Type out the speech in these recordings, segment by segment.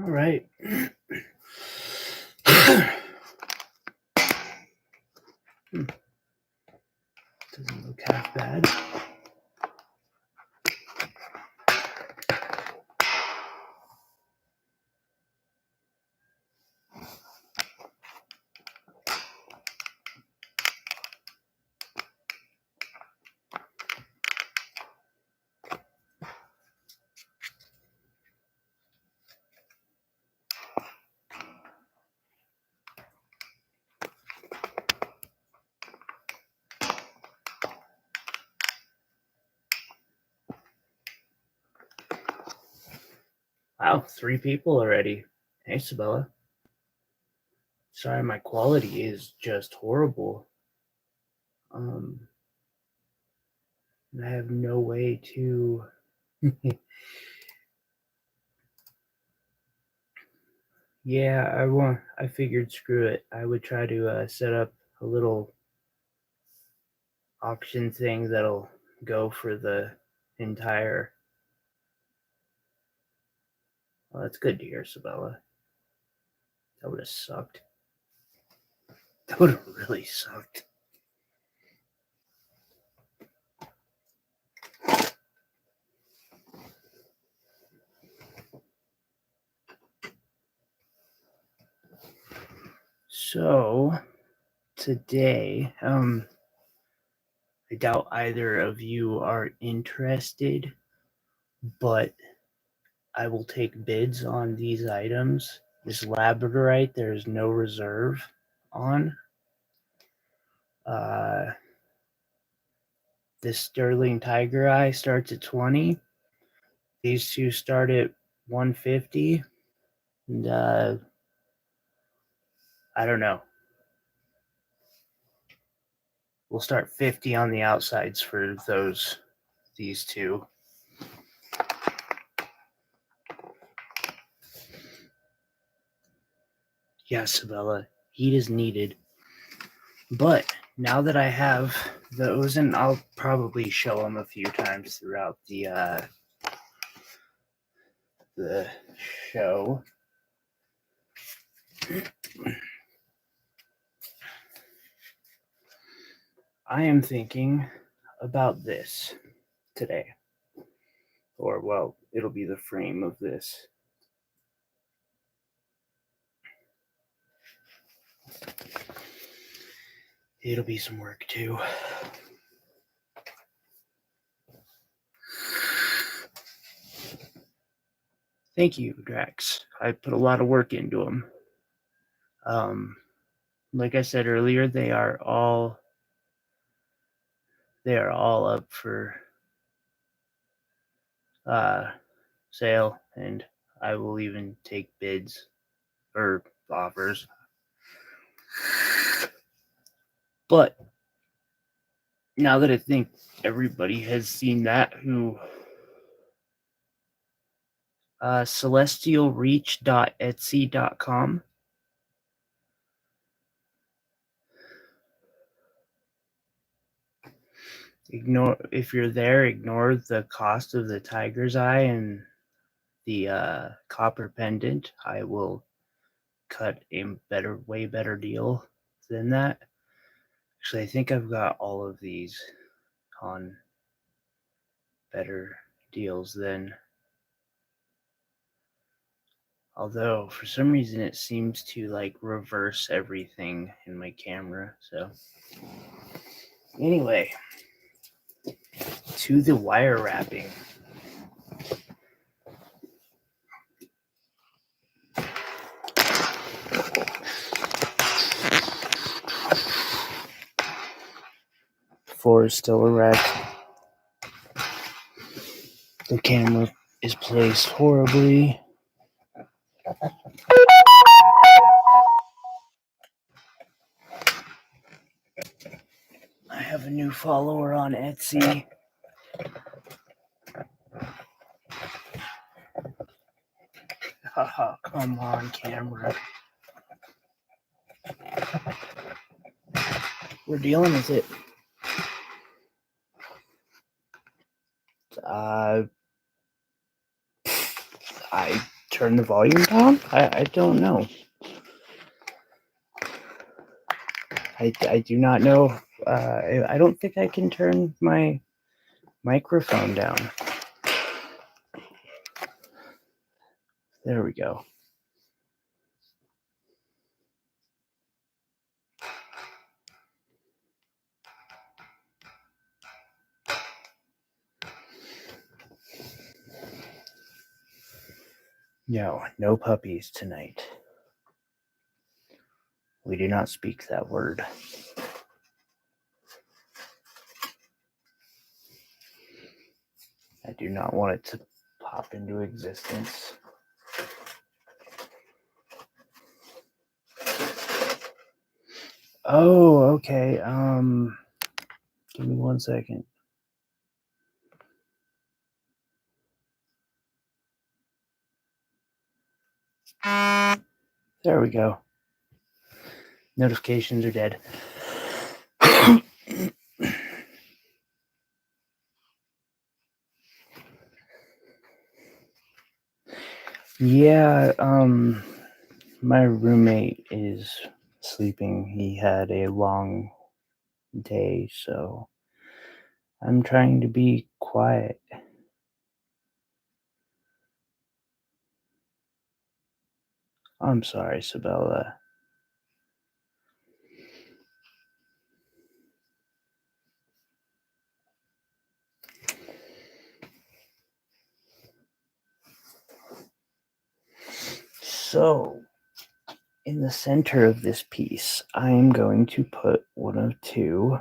All right. Doesn't look half bad. Wow, 3 people already. Hey, Sabella. Sorry, my quality is just horrible. I have no way to... Yeah, I figured screw it. I would try to set up a little auction thing that'll go for the entire... Well, that's good to hear, Sabella. That would have sucked. That would have really sucked. So, today, I doubt either of you are interested, but I will take bids on these items. This labradorite, there's no reserve on. This sterling tiger eye starts at 20. These two start at 150. And I don't know. We'll start 50 on the outsides for these two. Yeah, Sabella, heat is needed. But now that I have those, and I'll probably show them a few times throughout the show. I am thinking about this today. Or, well, it'll be the frame of this. It'll be some work too. Thank you, Drax. I put a lot of work into them. Like I said earlier, they are all up for sale, and I will even take bids or offers. But now that I think everybody has seen that, who celestialreach.etsy.com. If you're there, ignore the cost of the tiger's eye and the copper pendant. I will cut a way better deal than that. Actually, I think I've got all of these on better deals than... Although, for some reason, it seems to, like, reverse everything in my camera, so... Anyway, to the wire wrapping. Floor is still a wreck. The camera is placed horribly. I have a new follower on Etsy. Haha, come on, camera. We're dealing with it. I turn the volume down? I don't know. I do not know. I don't think I can turn my microphone down. There we go. No puppies tonight. We do not speak that word. I do not want it to pop into existence. Oh, okay. Give me 1 second. There we go. Notifications are dead. Yeah, my roommate is sleeping. He had a long day, so I'm trying to be quiet. I'm sorry, Sabella. So, in the center of this piece, I am going to put one of two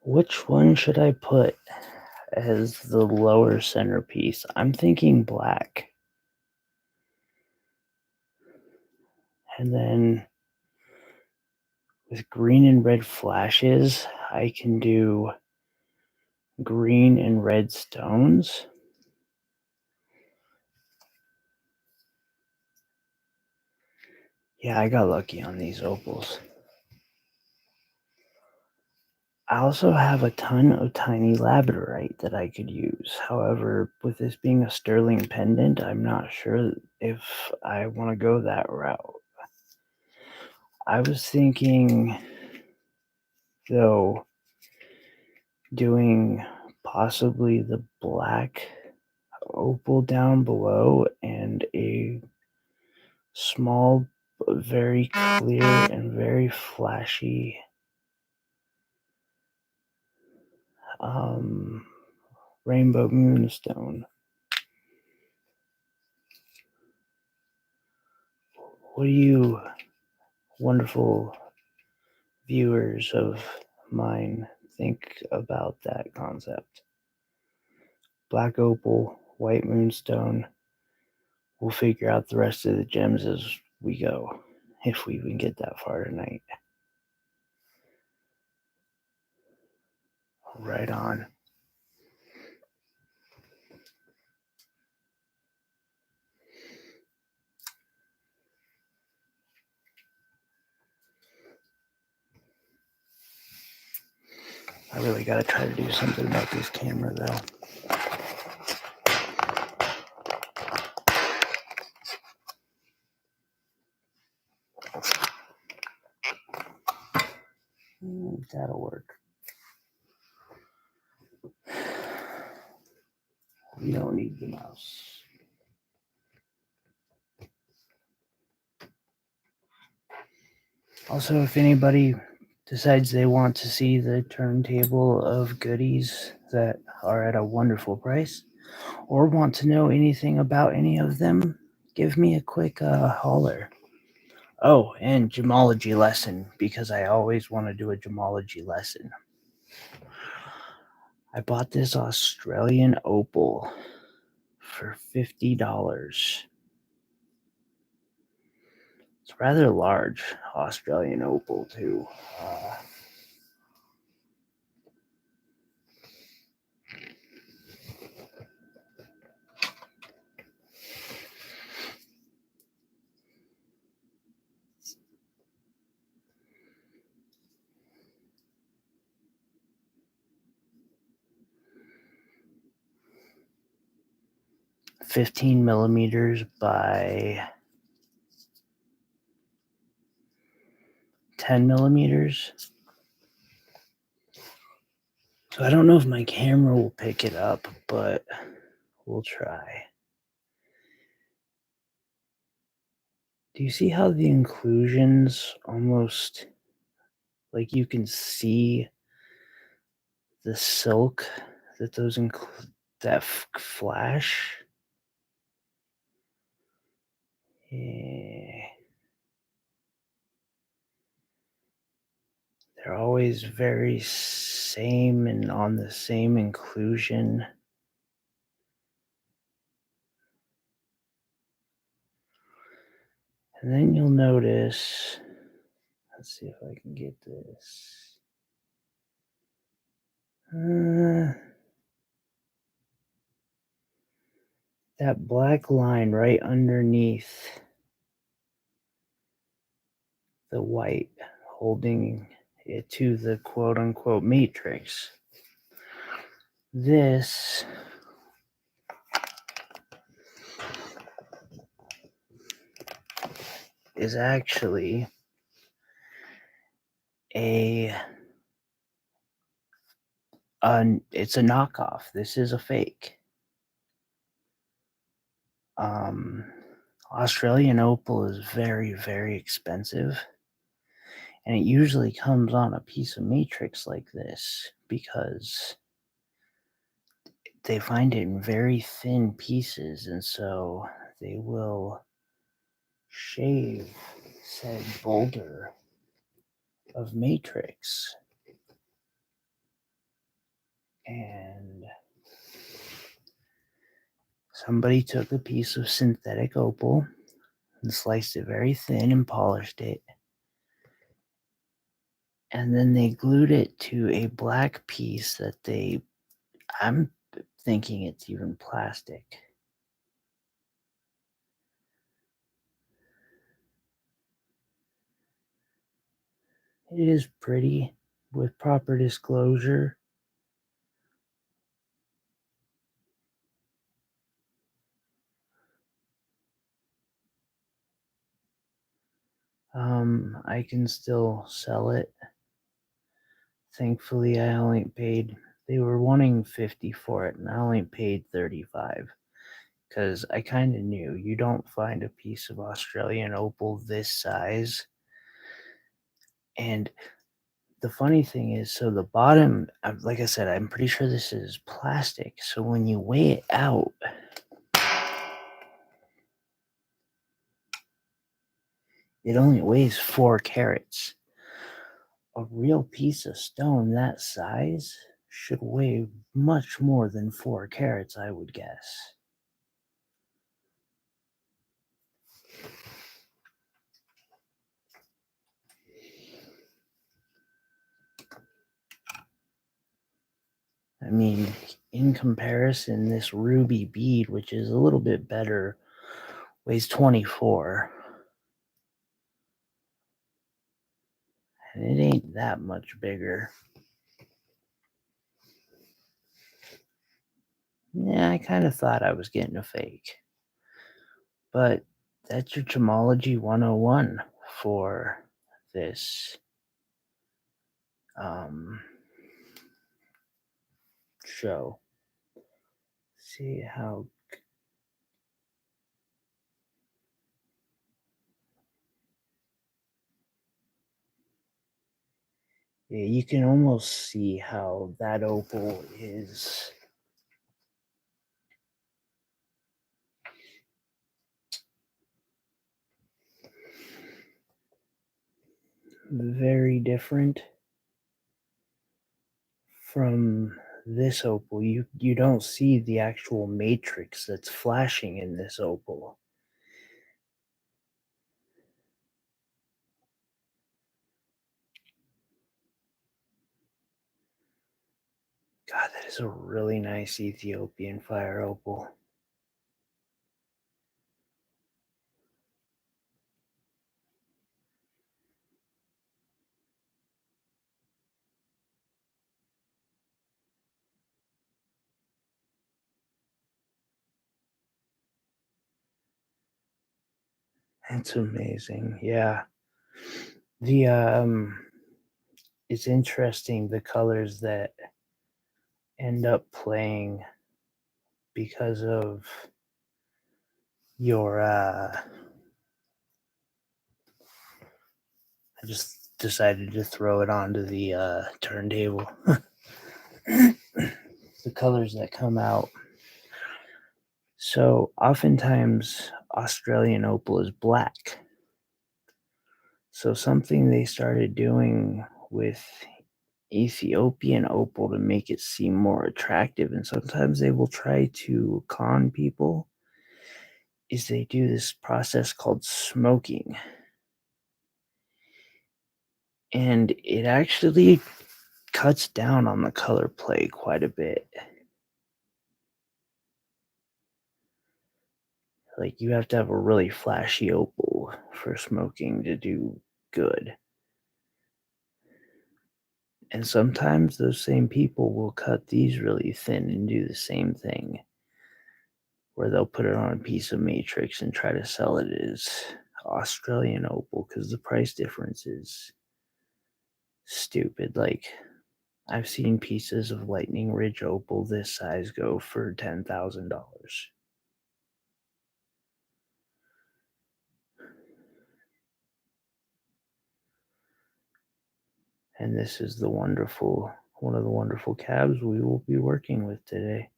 Which one should I put as the lower centerpiece? I'm thinking black. And then with green and red flashes, I can do green and red stones. Yeah, I got lucky on these opals. I also have a ton of tiny labradorite that I could use. However, with this being a sterling pendant, I'm not sure if I want to go that route. I was thinking, though, doing possibly the black opal down below and a small, but very clear and very flashy rainbow moonstone. What do you wonderful viewers of mine think about that concept? Black opal, white moonstone. We'll figure out the rest of the gems as we go, if we even get that far tonight. Right on. I really gotta try to do something about this camera, though. That'll work. We don't need the mouse. Also, if anybody decides they want to see the turntable of goodies that are at a wonderful price, or want to know anything about any of them, give me a quick holler. Oh, and gemology lesson, because I always want to do a gemology lesson. I bought this Australian opal for $50. It's rather large Australian opal too. 15 millimeters by 10 millimeters. So I don't know if my camera will pick it up, but we'll try. Do you see how the inclusions almost, like, you can see the silk that those flash? Yeah. They're always very same and on the same inclusion. And then you'll notice, let's see if I can get this. That black line right underneath the white, holding it to the quote unquote matrix. This is actually it's a knockoff. This is a fake. Australian opal is very, very expensive, and it usually comes on a piece of matrix like this because they find it in very thin pieces, and so they will shave said boulder of matrix. And somebody took a piece of synthetic opal and sliced it very thin and polished it. And then they glued it to a black piece that I'm thinking it's even plastic. It is pretty with proper disclosure. I can still sell it. Thankfully, they were wanting 50 for it, and I only paid 35 because I kind of knew you don't find a piece of Australian opal this size. And the funny thing is, so the bottom, like I said, I'm pretty sure this is plastic. So when you weigh it out, it only weighs 4 carats. A real piece of stone that size should weigh much more than 4 carats, I would guess. I mean, in comparison, this ruby bead, which is a little bit better, weighs 24. And it ain't that much bigger. Yeah, I kind of thought I was getting a fake. But that's your gemology 101 for this show. See how. Yeah, you can almost see how that opal is. very different from this opal. You don't see the actual matrix that's flashing in this opal. God, that is a really nice Ethiopian fire opal. It's amazing. Yeah. The it's interesting the colors that end up playing because of your I just decided to throw it onto the turntable. The colors that come out. So oftentimes Australian opal is black. So something they started doing with Ethiopian opal to make it seem more attractive, and sometimes they will try to con people, is they do this process called smoking. And it actually cuts down on the color play quite a bit. Like, you have to have a really flashy opal for smoking to do good. And sometimes those same people will cut these really thin and do the same thing, where they'll put it on a piece of matrix and try to sell it as Australian opal because the price difference is stupid. Like, I've seen pieces of Lightning Ridge opal this size go for $10,000. And this is one of the wonderful cabs we will be working with today.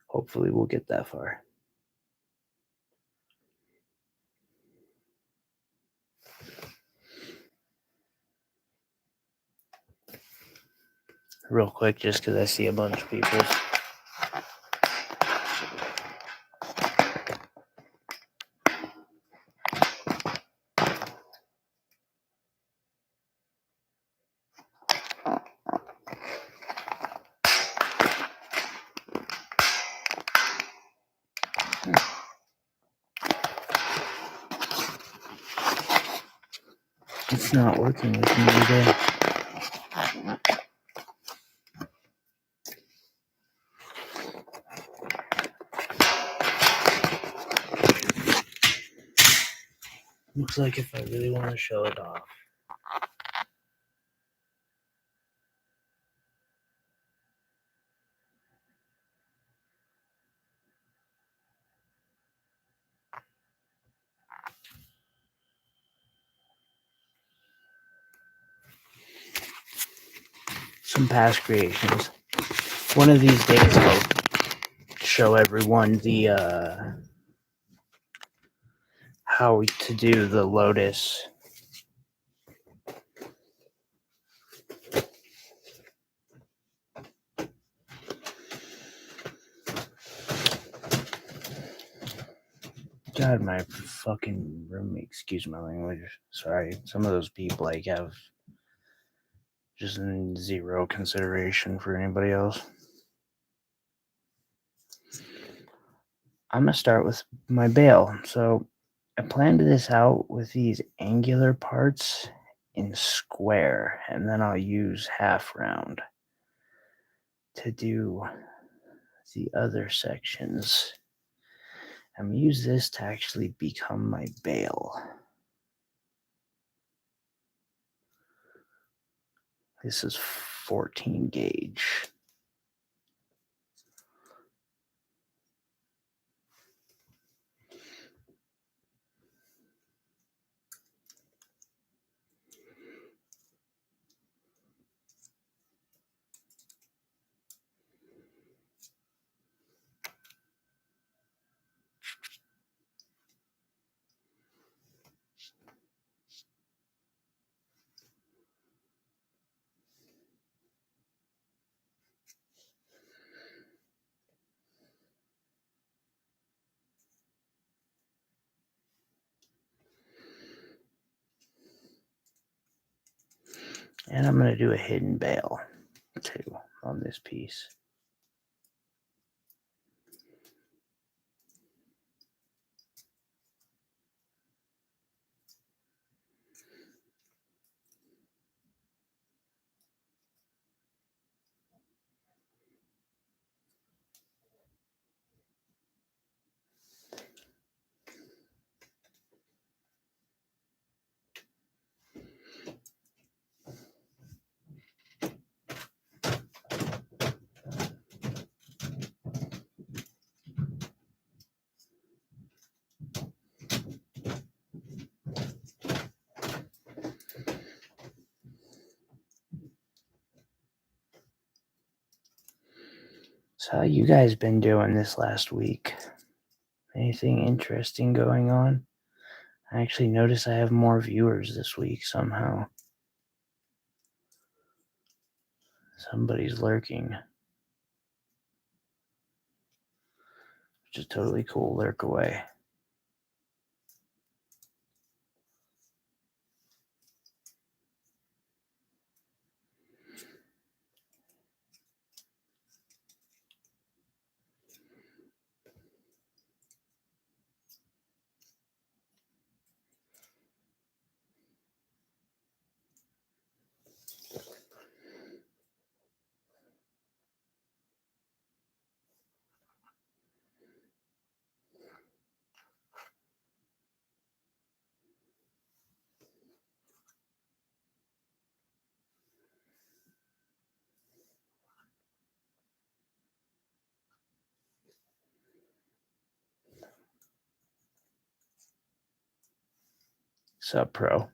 Hopefully, we'll get that far. Real quick, just because I see a bunch of people. It's not working with me today. Looks like if I really want to show it off. Some past creations. One of these days I'll show everyone the how to do the lotus. God, my fucking roommate, excuse my language. Sorry. Some of those people like have just zero consideration for anybody else. I'm gonna start with my bale. So I planned this out with these angular parts in square, and then I'll use half round to do the other sections. I'm gonna use this to actually become my bale. This is 14 gauge. And I'm going to do a hidden bail too on this piece. So how you guys been doing this last week? Anything interesting going on? I actually notice I have more viewers this week somehow. Somebody's lurking. Which is totally cool. Lurk away. Sup, pro?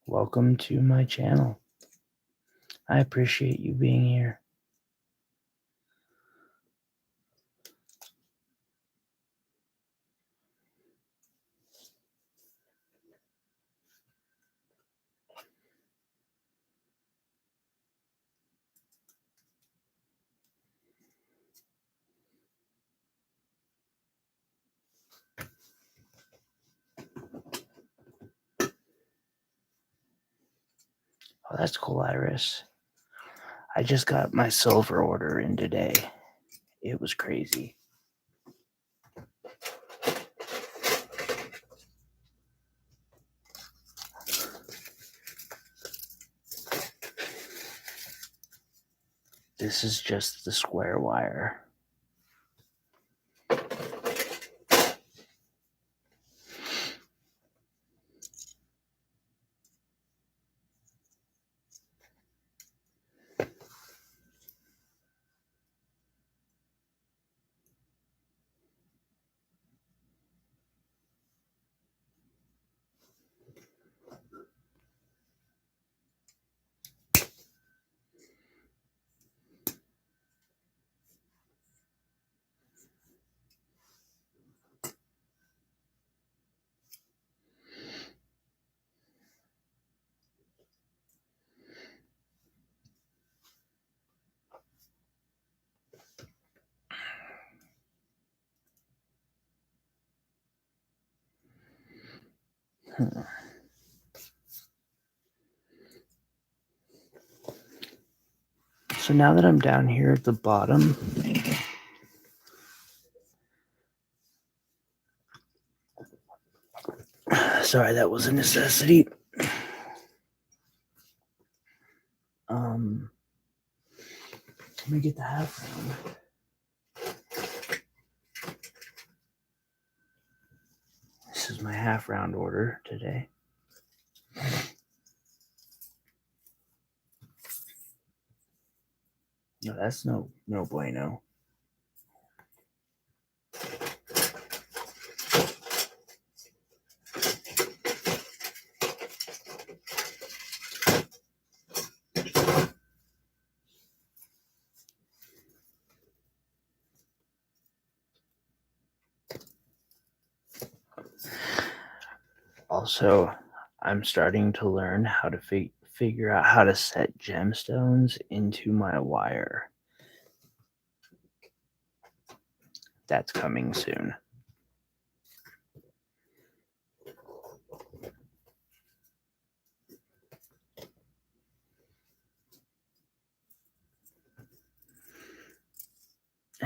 Welcome to my channel. I appreciate you being here. Oh, that's cool, Iris. I just got my silver order in today. It was crazy. This is just the square wire. So now that I'm down here at the bottom, sorry, that was a necessity. Let me get the half round. This is my half round order today. No, that's no bueno. Also, I'm starting to learn how to figure out how to set gemstones into my wire. That's coming soon.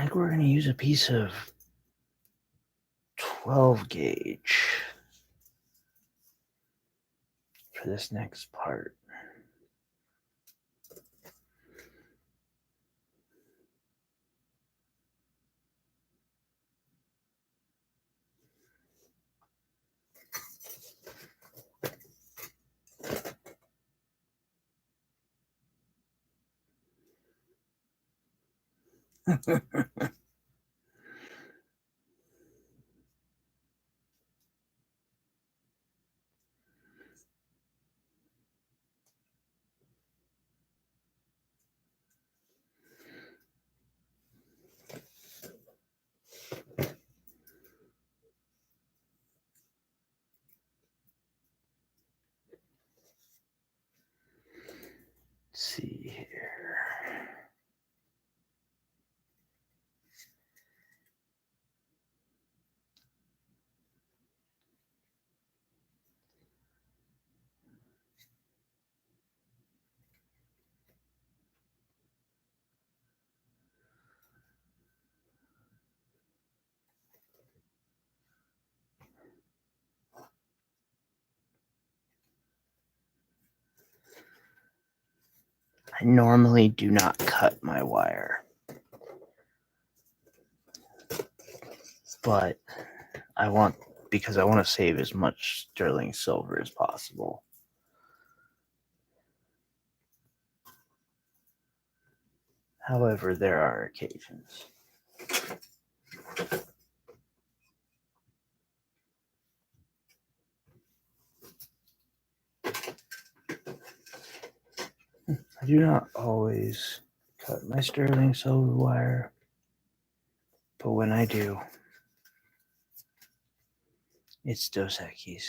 think we're going to use a piece of 12 gauge for this next part. Let's see here. I normally do not cut my wire, but because I want to save as much sterling silver as possible. However, there are occasions. I do not always cut my sterling silver wire, but when I do, it's Dos Equis.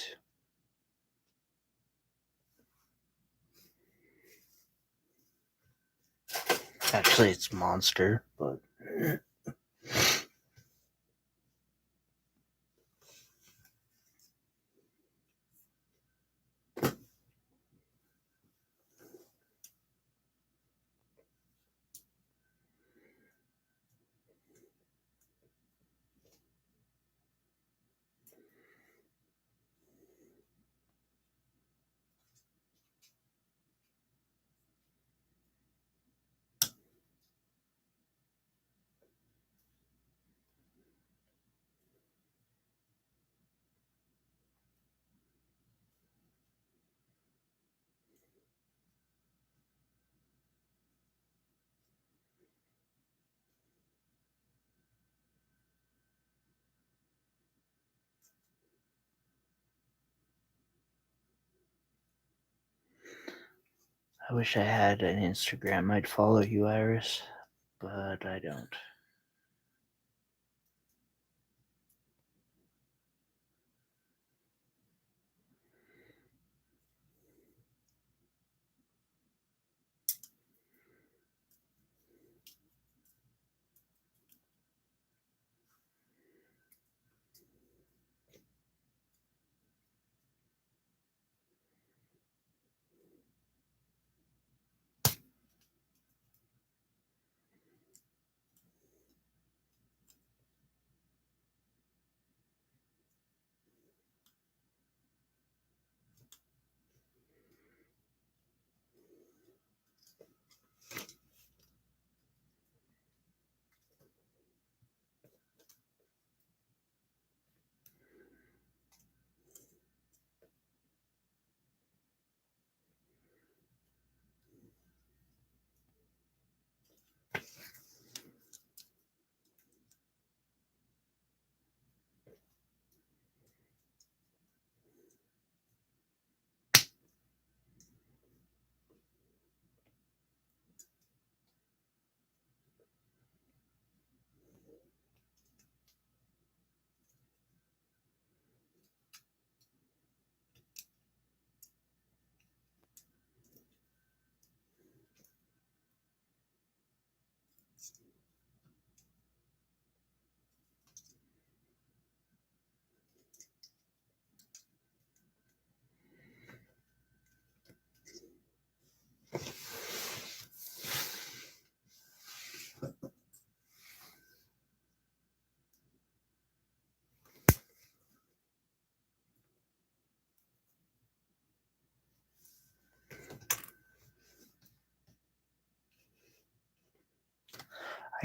Actually, it's Monster, but I wish I had an Instagram. I'd follow you, Iris, but I don't.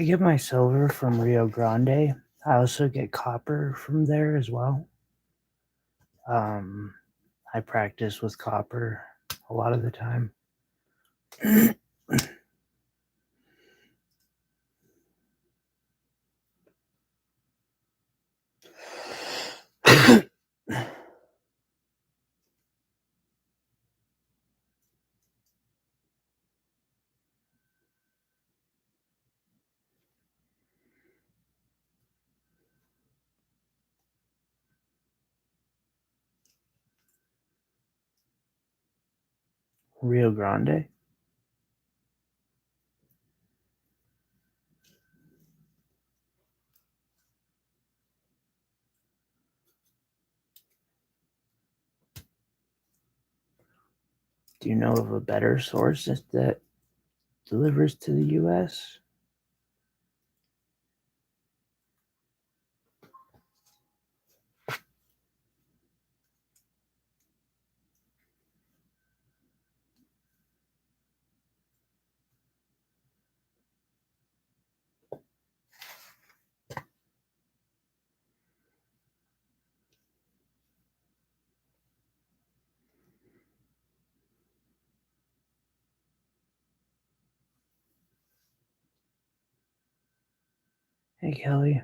I get my silver from Rio Grande. I also get copper from there as well. Um, I practice with copper a lot of the time. Rio Grande? Do you know of a better source that delivers to the US? Hey, Kelly.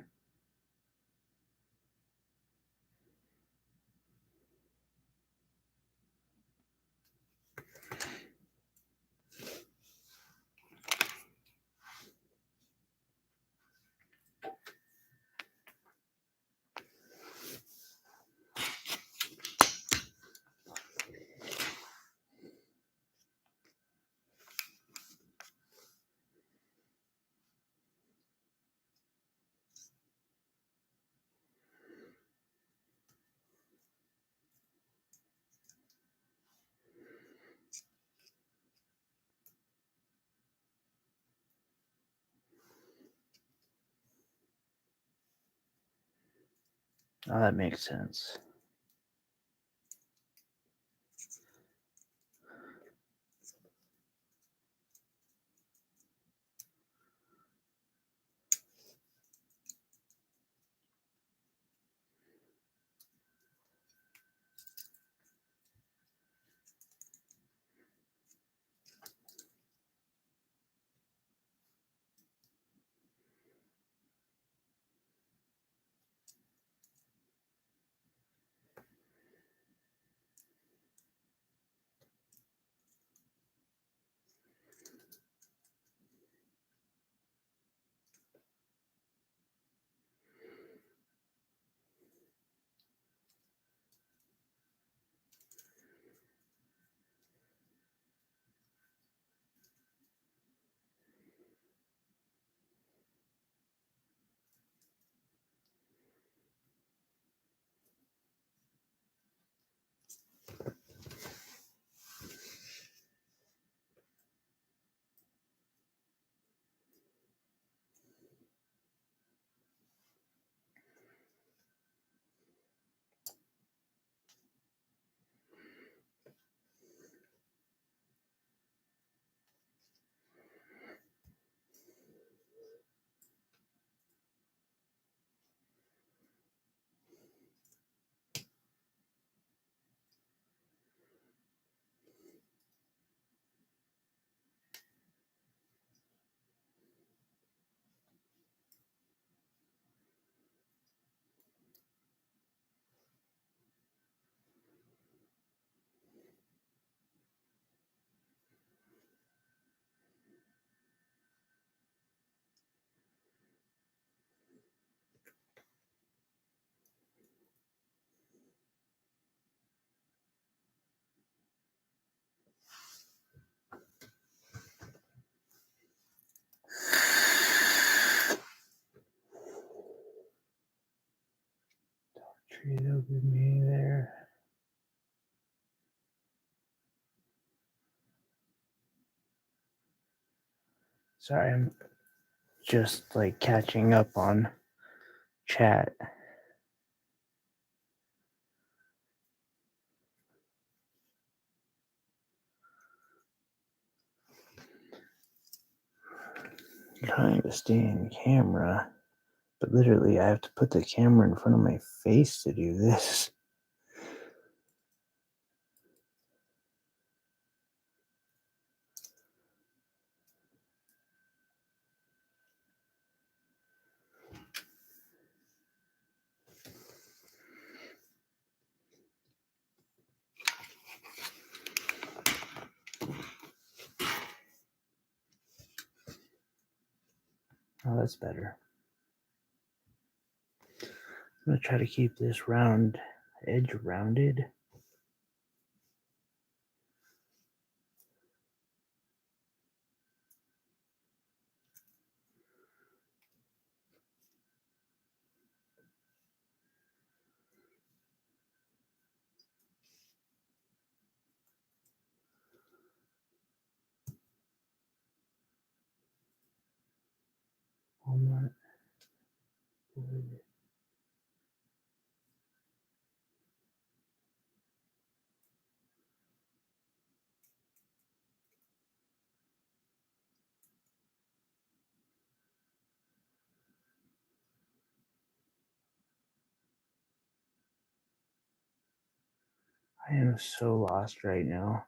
Oh, that makes sense. Treat with me there. Sorry, I'm just like catching up on chat. I'm trying to stay in camera, but literally I have to put the camera in front of my face to do this. Oh, that's better. I'm going to try to keep this round edge rounded. Walnut wood. I am so lost right now.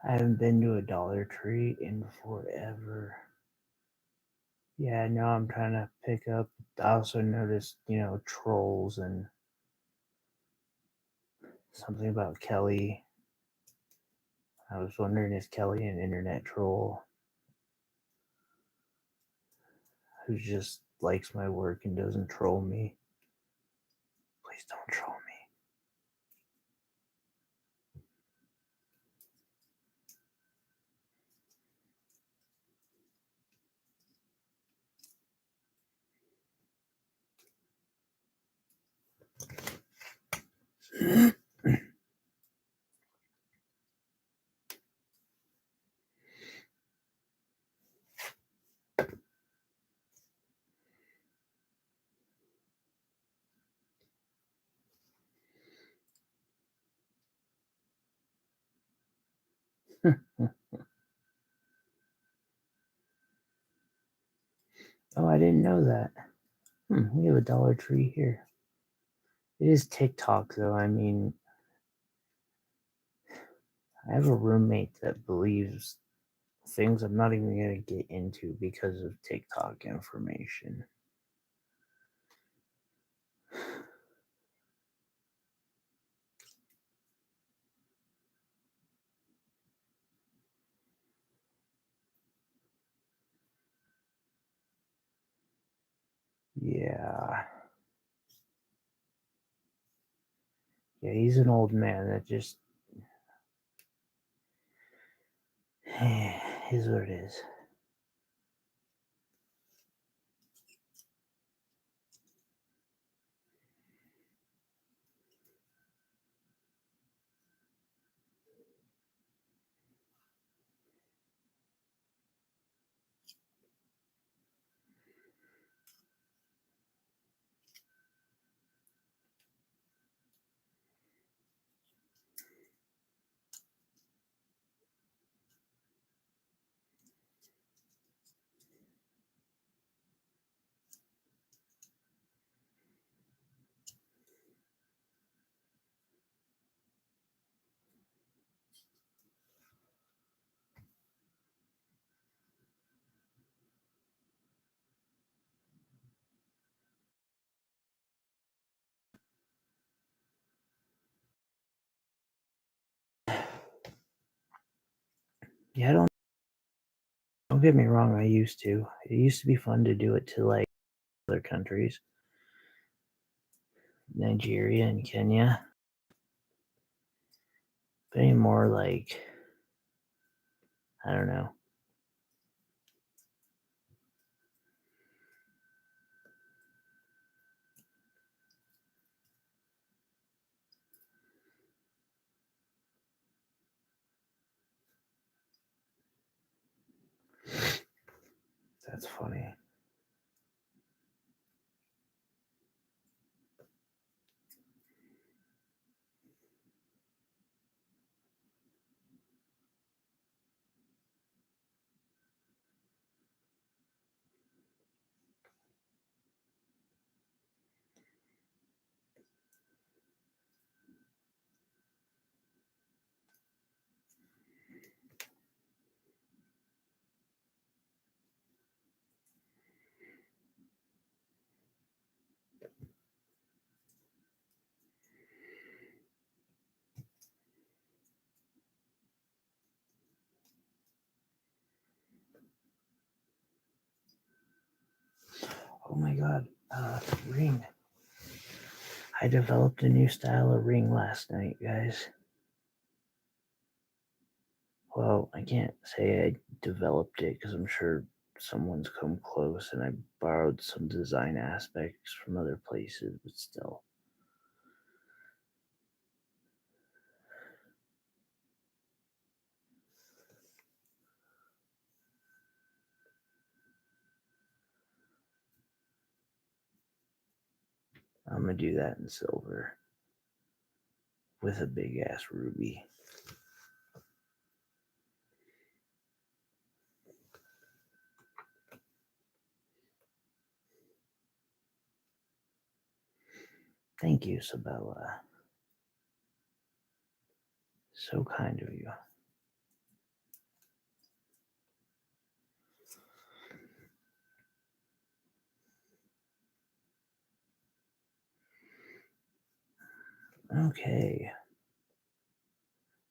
I haven't been to a Dollar Tree in forever. Yeah, now I'm trying to pick up. I also noticed, trolls and something about Kelly. I was wondering, is Kelly an internet troll who just likes my work and doesn't troll me? Please don't troll me. Oh, I didn't know that. We have a Dollar Tree here. It is TikTok, though. I mean, I have a roommate that believes things I'm not even going to get into because of TikTok information. Yeah. Yeah, he's an old man that just is what it is. Yeah, don't get me wrong, I used to. It used to be fun to do it to like other countries. Nigeria and Kenya. But anymore, like, I don't know. That's funny. Oh my god, ring. I developed a new style of ring last night, guys. Well, I can't say I developed it because I'm sure someone's come close and I borrowed some design aspects from other places, but still. I'm gonna do that in silver with a big ass ruby. Thank you, Sabella. So kind of you. Okay.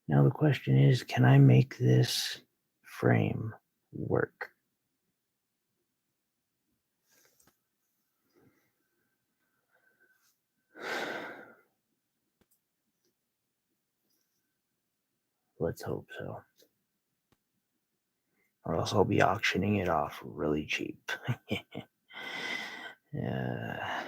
Now the question is, can I make this frame work? Let's hope so. Or else I'll be auctioning it off really cheap. Yeah.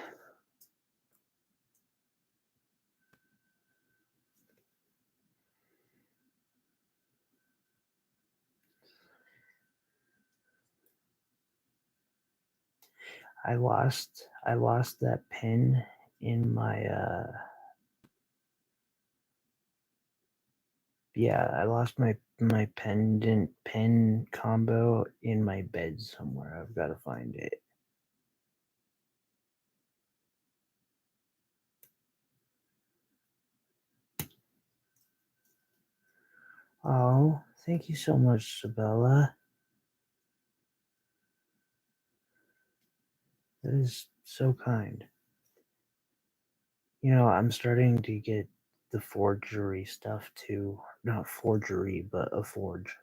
I lost that pin in my I lost my pendant pin combo in my bed somewhere. I've got to find it. Oh, thank you so much, Sabella. That is so kind. You know, I'm starting to get the forgery stuff too. Not forgery, but a forge.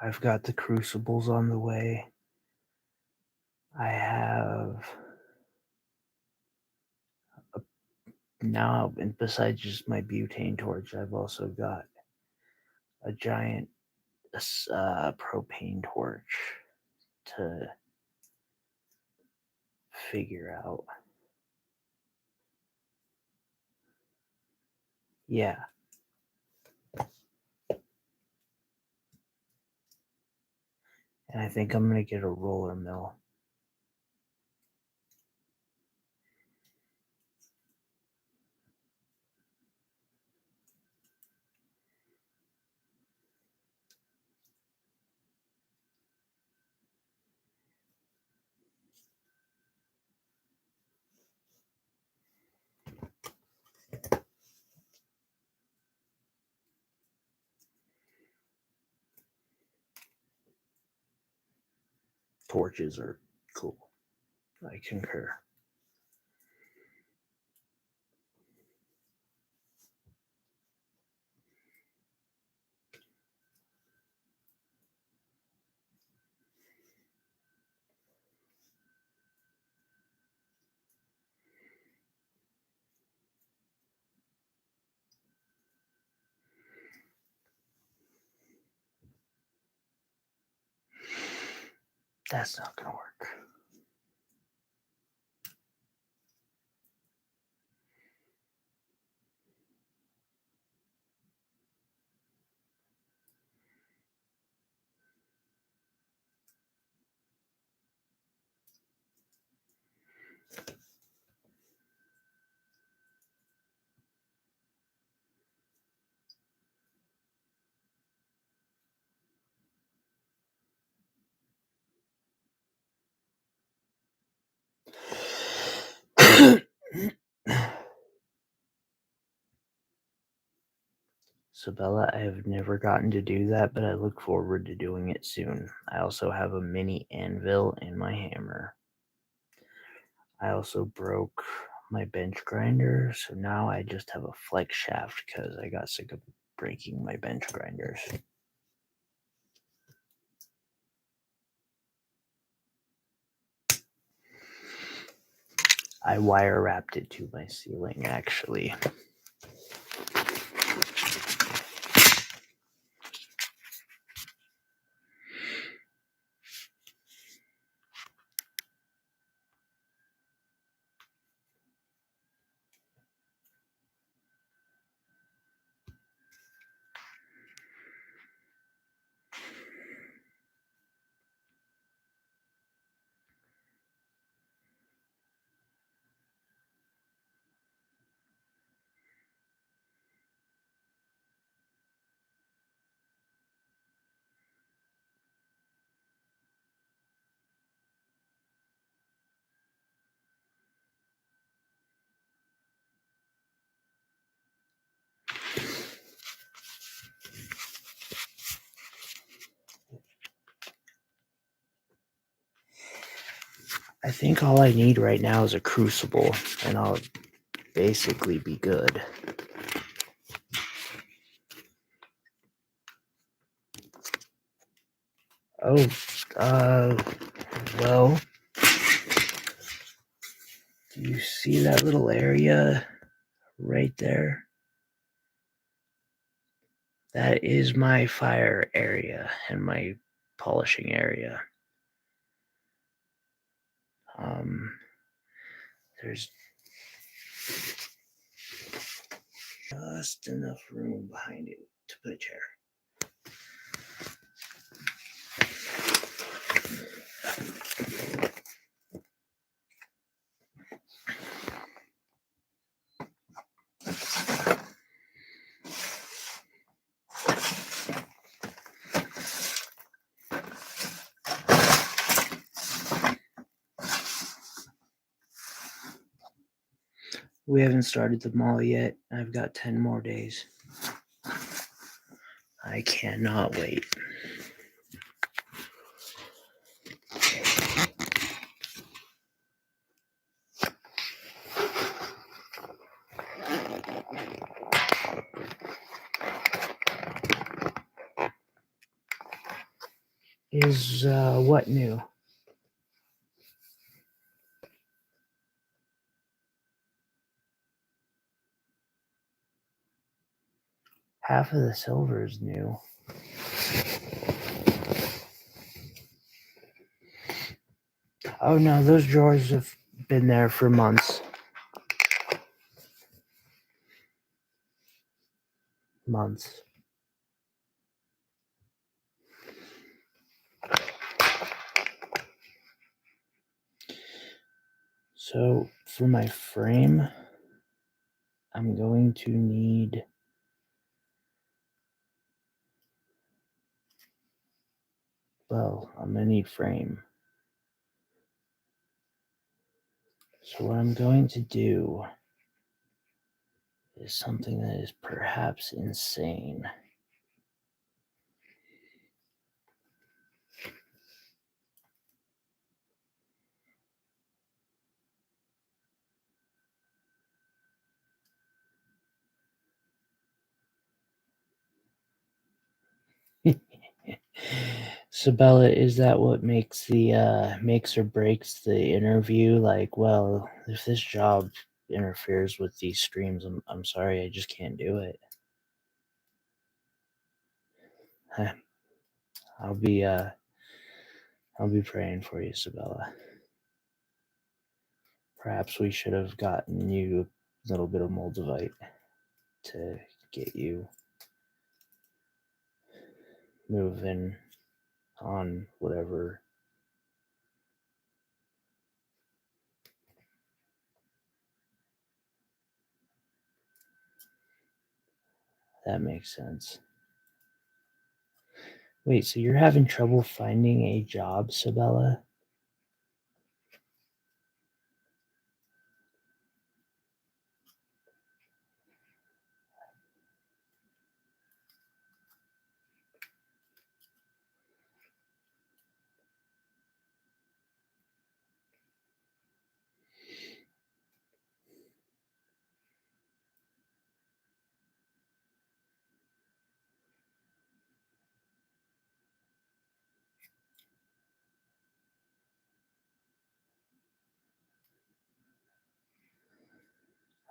I've got the crucibles on the way. I have now, and besides just my butane torch, I've also got a giant propane torch to figure out. Yeah. And I think I'm going to get a roller mill. Torches are cool. I concur. That's not going to work. Sabella, I have never gotten to do that, but I look forward to doing it soon. I also have a mini anvil and my hammer. I also broke my bench grinder, so now I just have a flex shaft because I got sick of breaking my bench grinders. I wire wrapped it to my ceiling, actually. I think all I need right now is a crucible, and I'll basically be good. Oh, well, do you see that little area right there? That is my fire area and my polishing area. There's just enough room behind it to put a chair. We haven't started the mall yet. I've got 10 more days. I cannot wait. Is what new? Half of the silver is new. Oh no, those drawers have been there for months. Months. So for my frame, I'm going to need I'm gonna need frame. So what I'm going to do is something that is perhaps insane. Sabella, is that what makes the makes or breaks the interview? Like, well, if this job interferes with these streams, I'm sorry, I just can't do it. I'll be praying for you, Sabella. Perhaps we should have gotten you a little bit of moldavite to get you moving on whatever. That makes sense. Wait, so you're having trouble finding a job, Sabella?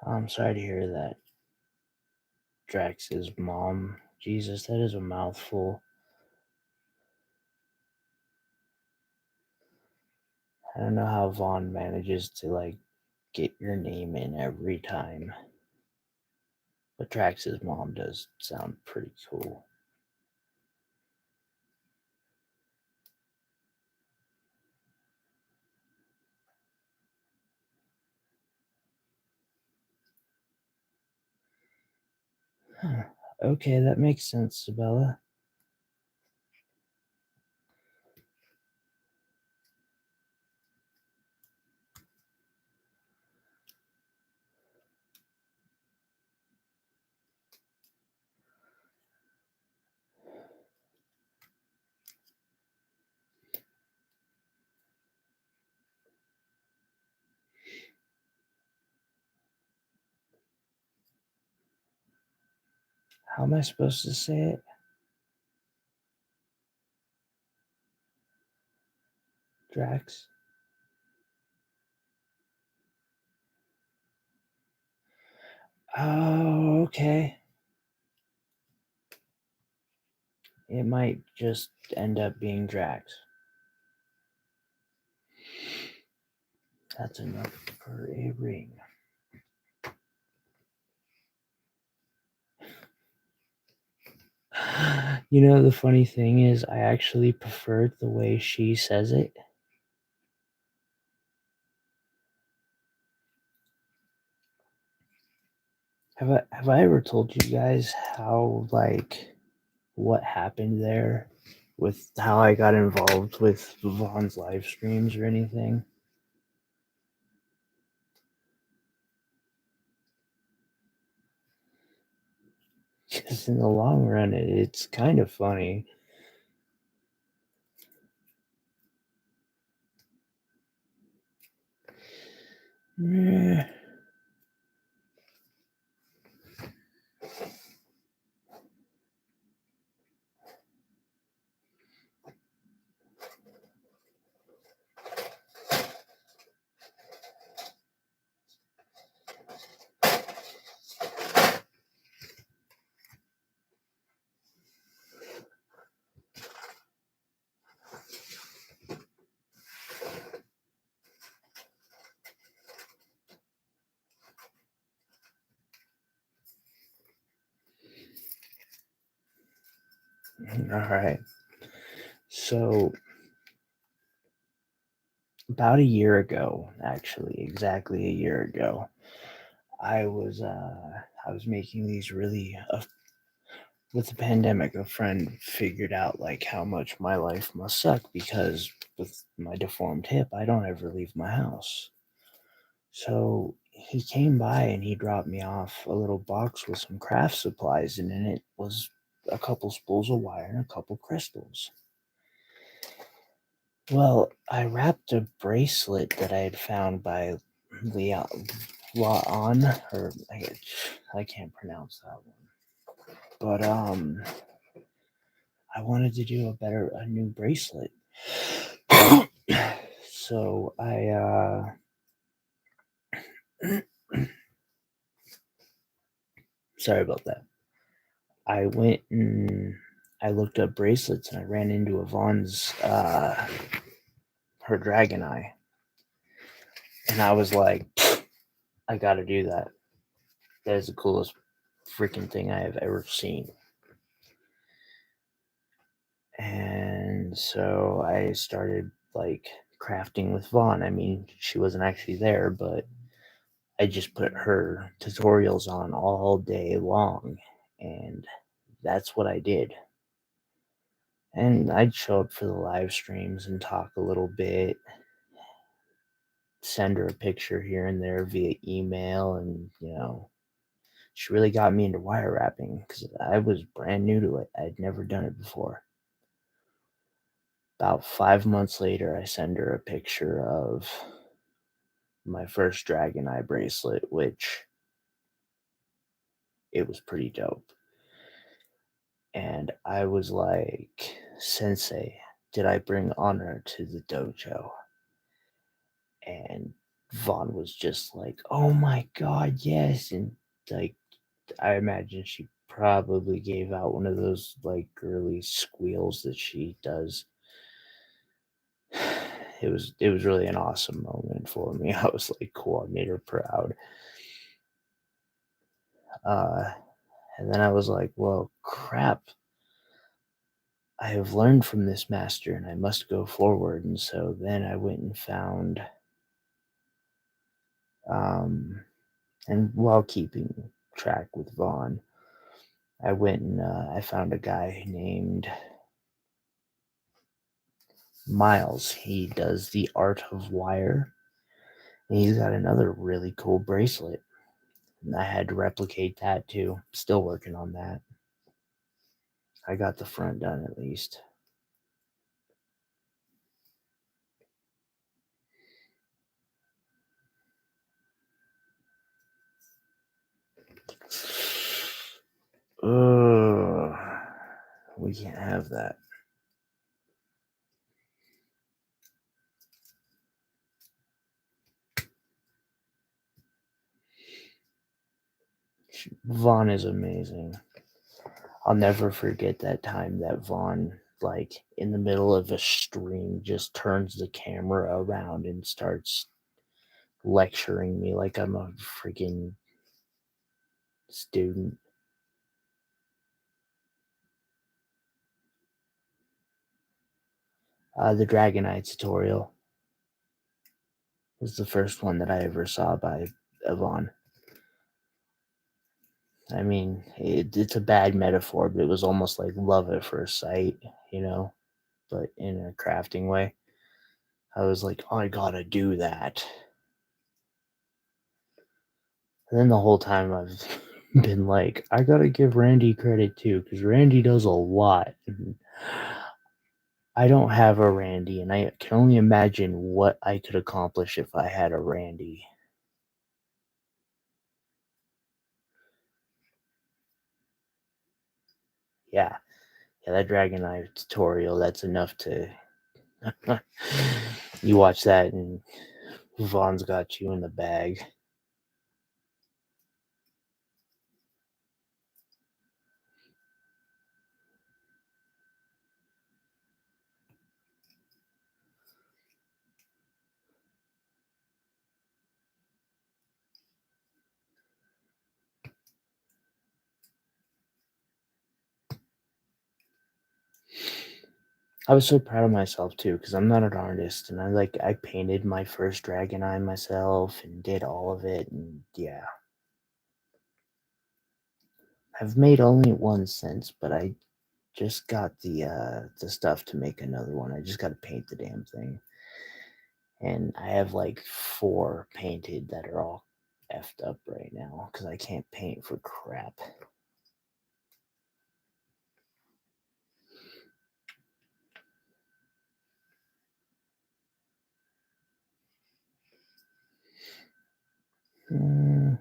I'm sorry to hear that. Drax's mom. Jesus, that is a mouthful. I don't know how Vaughn manages to get your name in every time. But Drax's mom does sound pretty cool. Huh. Okay, that makes sense, Isabella. How am I supposed to say it? Drax? Oh, okay. It might just end up being Drax. That's enough for a ring. You know, the funny thing is, I actually preferred the way she says it. Have I ever told you guys how what happened there with how I got involved with Vaughn's live streams or anything? Because in the long run, it's kind of funny. Eh. All right. So about a year ago, actually, exactly a year ago, I was making these really with the pandemic. A friend figured out how much my life must suck because with my deformed hip, I don't ever leave my house. So he came by and he dropped me off a little box with some craft supplies, and in it was a couple spools of wire and a couple crystals. Well, I wrapped a bracelet that I had found by Leon, or I can't pronounce that one. But I wanted to do a new bracelet. So sorry about that. I went and I looked up bracelets, and I ran into Yvonne's her dragon eye, and I was like, I gotta do that. That is the coolest freaking thing I have ever seen. And so I started crafting with Vaughn. I mean, she wasn't actually there, but I just put her tutorials on all day long, and that's what I did. And I'd show up for the live streams and talk a little bit, send her a picture here and there via email, and she really got me into wire wrapping because I was brand new to it. I'd never done it before. About 5 months later, I send her a picture of my first dragon eye bracelet, which it was pretty dope. And I was like, Sensei, did I bring honor to the dojo? And Vaughn was just like, "Oh my god, yes!" And like, I imagine she probably gave out one of those like girly squeals that she does. It was really an awesome moment for me. I was like, "Cool, I made her proud." Uh, and then I was like, "Well, crap! I have learned from this master, and I must go forward." And so then I went and found, um, and while keeping track with Vaughn, I went and I found a guy named Miles. He does the art of wire, and he's got another really cool bracelet. And I had to replicate that too. Still working on that. I got the front done at least. Ugh, we can't have that. Vaughn is amazing. I'll never forget that time that Vaughn, like in the middle of a stream, just turns the camera around and starts lecturing me like I'm a freaking student. The Dragonite tutorial was the first one that I ever saw by Vaughn. I mean, it's a bad metaphor, but it was almost like love at first sight, you know, but in a crafting way. I was like, oh, I gotta do that. And then the whole time I've been like, I gotta give Randy credit too, because Randy does a lot. And I don't have a Randy, and I can only imagine what I could accomplish if I had a Randy. Yeah, yeah, that Dragonite tutorial, that's enough to. You watch that, and Vaughn's got you in the bag. I was so proud of myself too, because I'm not an artist, and I painted my first dragon eye myself and did all of it, and yeah, I've made only one since, but I just got the stuff to make another one. I just got to paint the damn thing, and I have like four painted that are all effed up right now because I can't paint for crap. Mm,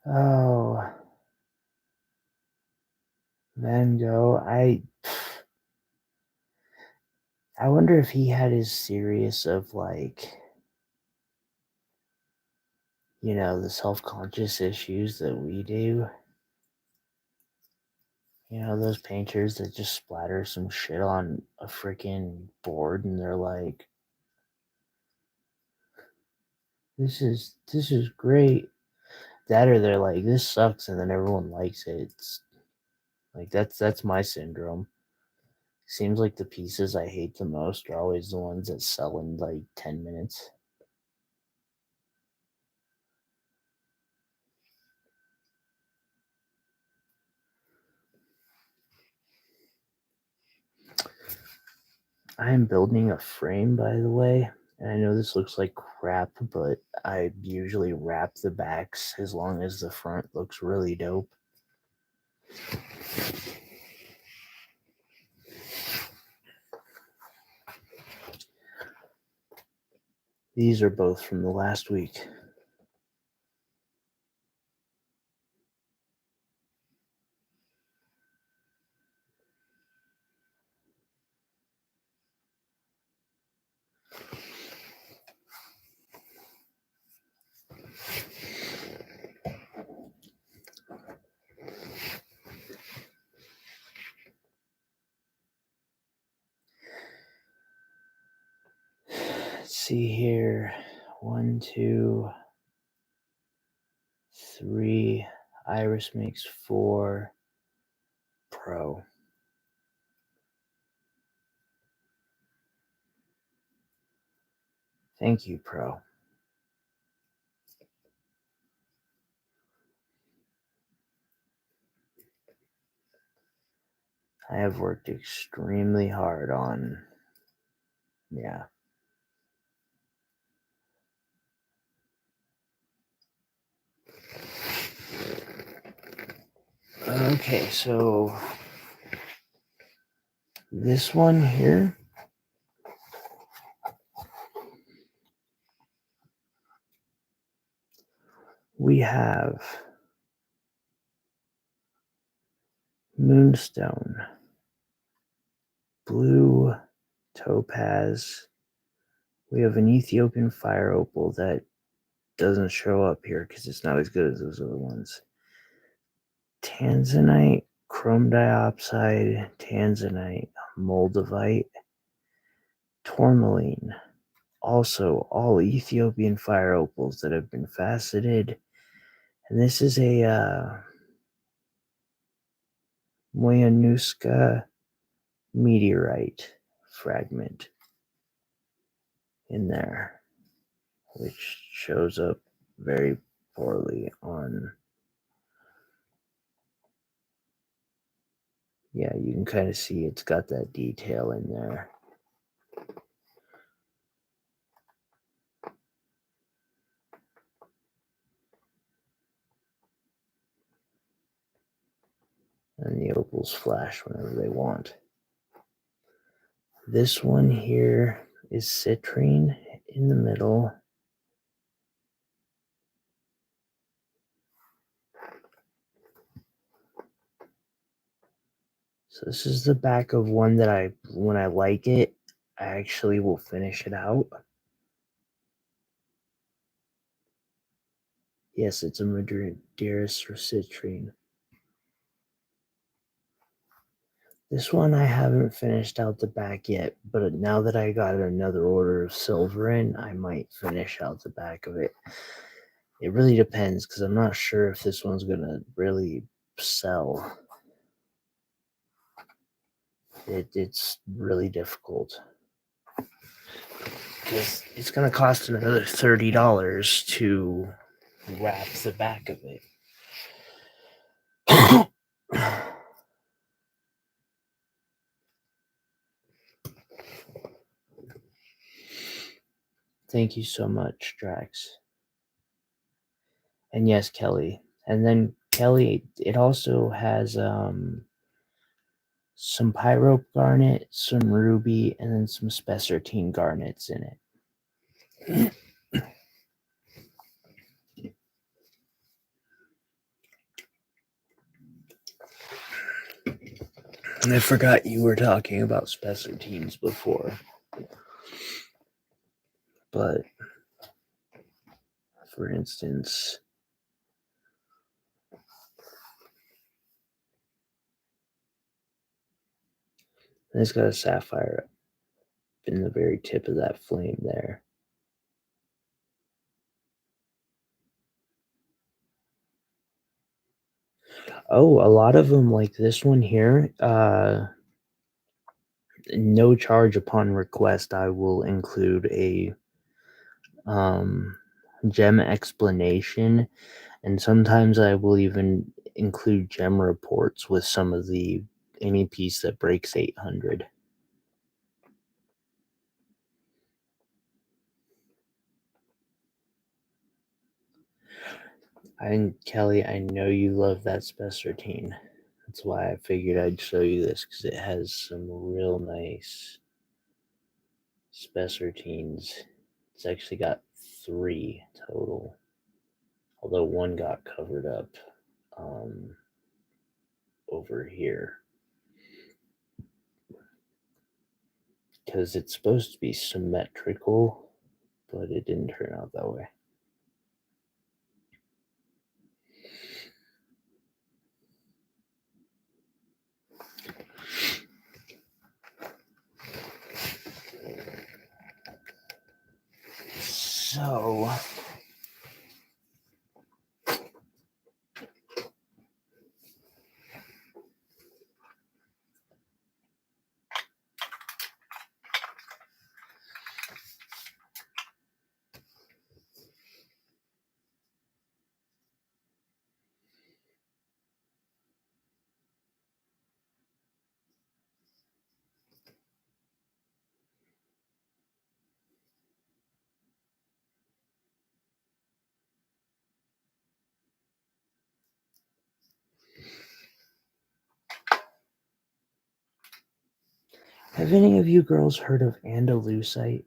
oh, Van Gogh. I wonder if he had his serious of like, the self-conscious issues that we do. Those painters that just splatter some shit on a freaking board and they're like, This is great. That or they're like, this sucks, and then everyone likes it. It's like that's my syndrome. Seems like the pieces I hate the most are always the ones that sell in like 10 minutes. I am building a frame, by the way. And I know this looks like crap, but I usually wrap the backs as long as the front looks really dope. These are both from the last week. Let's see here. 1, 2, 3. Iris makes 4. Pro. Thank you, Pro. I have worked extremely hard on, yeah. Okay, so this one here, we have moonstone, blue topaz. We have an Ethiopian fire opal that doesn't show up here because it's not as good as those other ones. Tanzanite, chrome diopside, tanzanite, moldavite, tourmaline. Also, all Ethiopian fire opals that have been faceted. And this is a Moyanuska meteorite fragment in there, which shows up very poorly on. Yeah, you can kind of see it's got that detail in there. And the opals flash whenever they want. This one here is citrine in the middle. So this is the back of one that when I like it, I actually will finish it out. Yes, it's a Madeira citrine. This one I haven't finished out the back yet, but now that I got another order of silver in, I might finish out the back of it. It really depends because I'm not sure if this one's gonna really sell. It's really difficult because it's gonna cost another $30 to wrap the back of it. Thank you so much, Drax. And yes, Kelly. And then Kelly, it also has some pyrope garnet, some ruby, and then some spessartine garnets in it. And I forgot you were talking about spessartines before. But for instance, and it's got a sapphire in the very tip of that flame there. Oh, a lot of them, like this one here, no charge upon request, I will include a um, gem explanation, and sometimes I will even include gem reports with some of the any piece that breaks 800. And Kelly, I know you love that spessartine. That's why I figured I'd show you this because it has some real nice spessartines. It's actually got 3 total, although one got covered up um, over here because it's supposed to be symmetrical, but it didn't turn out that way. So, have any of you girls heard of Andalusite?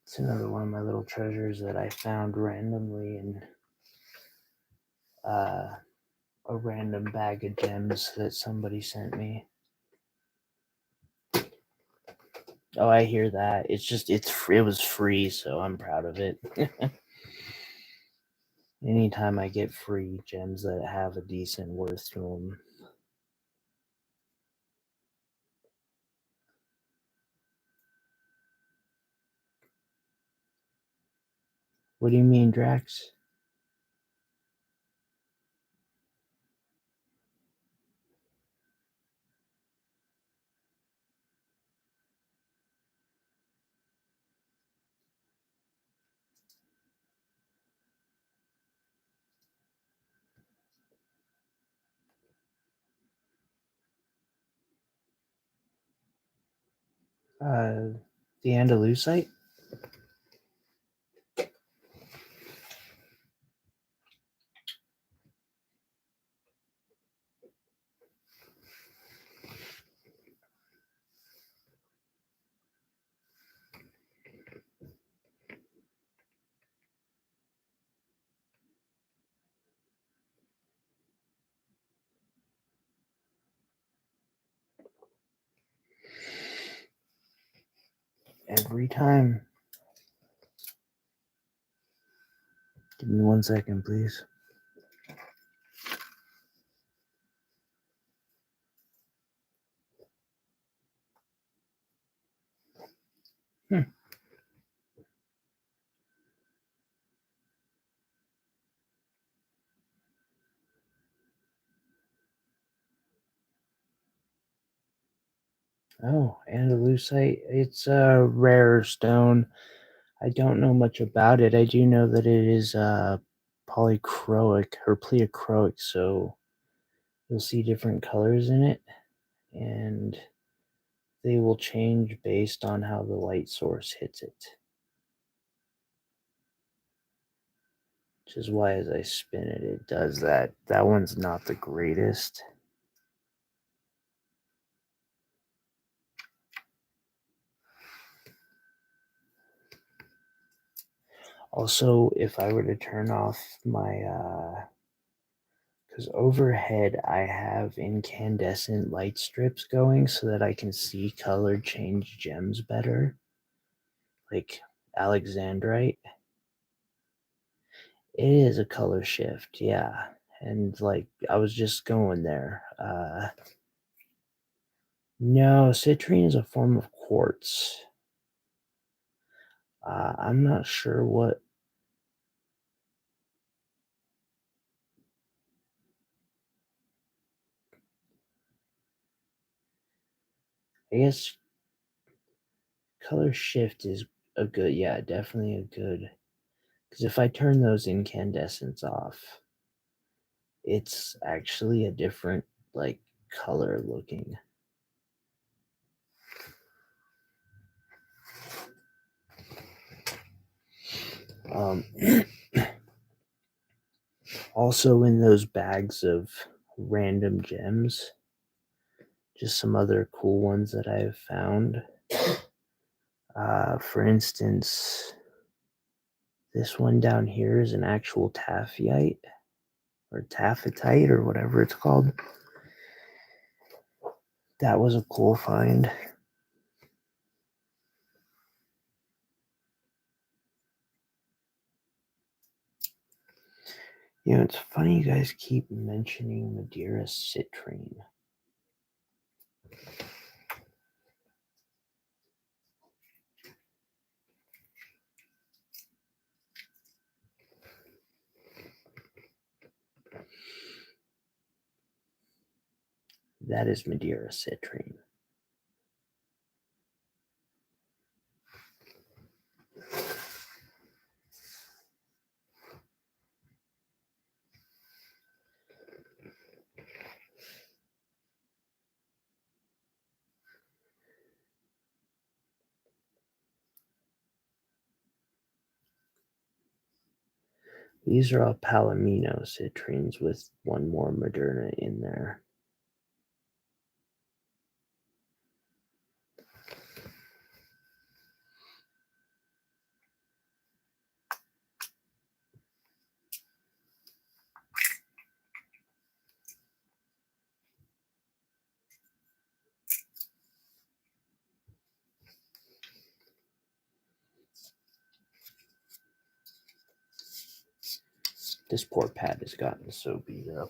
It's another one of my little treasures that I found randomly in uh, a random bag of gems that somebody sent me. Oh, I hear that. It was free, so I'm proud of it. Anytime I get free gems that have a decent worth to them. What do you mean, Drax? The Andalusite? Every time. Give me 1 second, please. Hmm. Oh, Andalusite. It's a rare stone. I don't know much about it. I do know that it is polychroic or pleochroic, so you'll see different colors in it, and they will change based on how the light source hits it. Which is why as I spin it, it does that. That one's not the greatest. Also, if I were to turn off my because overhead I have incandescent light strips going so that I can see color change gems better. like alexandrite. It is a color shift, yeah. And like I was just going there. No, citrine is a form of quartz. I'm not sure what. I guess color shift is a good, yeah, definitely a good. Because if I turn those incandescents off, it's actually a different like color looking. Um, Also in those bags of random gems, just some other cool ones that I've found. For instance, this one down here is an actual taphite or taphite or whatever it's called. That was a cool find. You know, it's funny you guys keep mentioning Madeira citrine. That is Madeira citrine. These are all Palomino citrines with one more Moderna in there. This poor pad has gotten so beat up.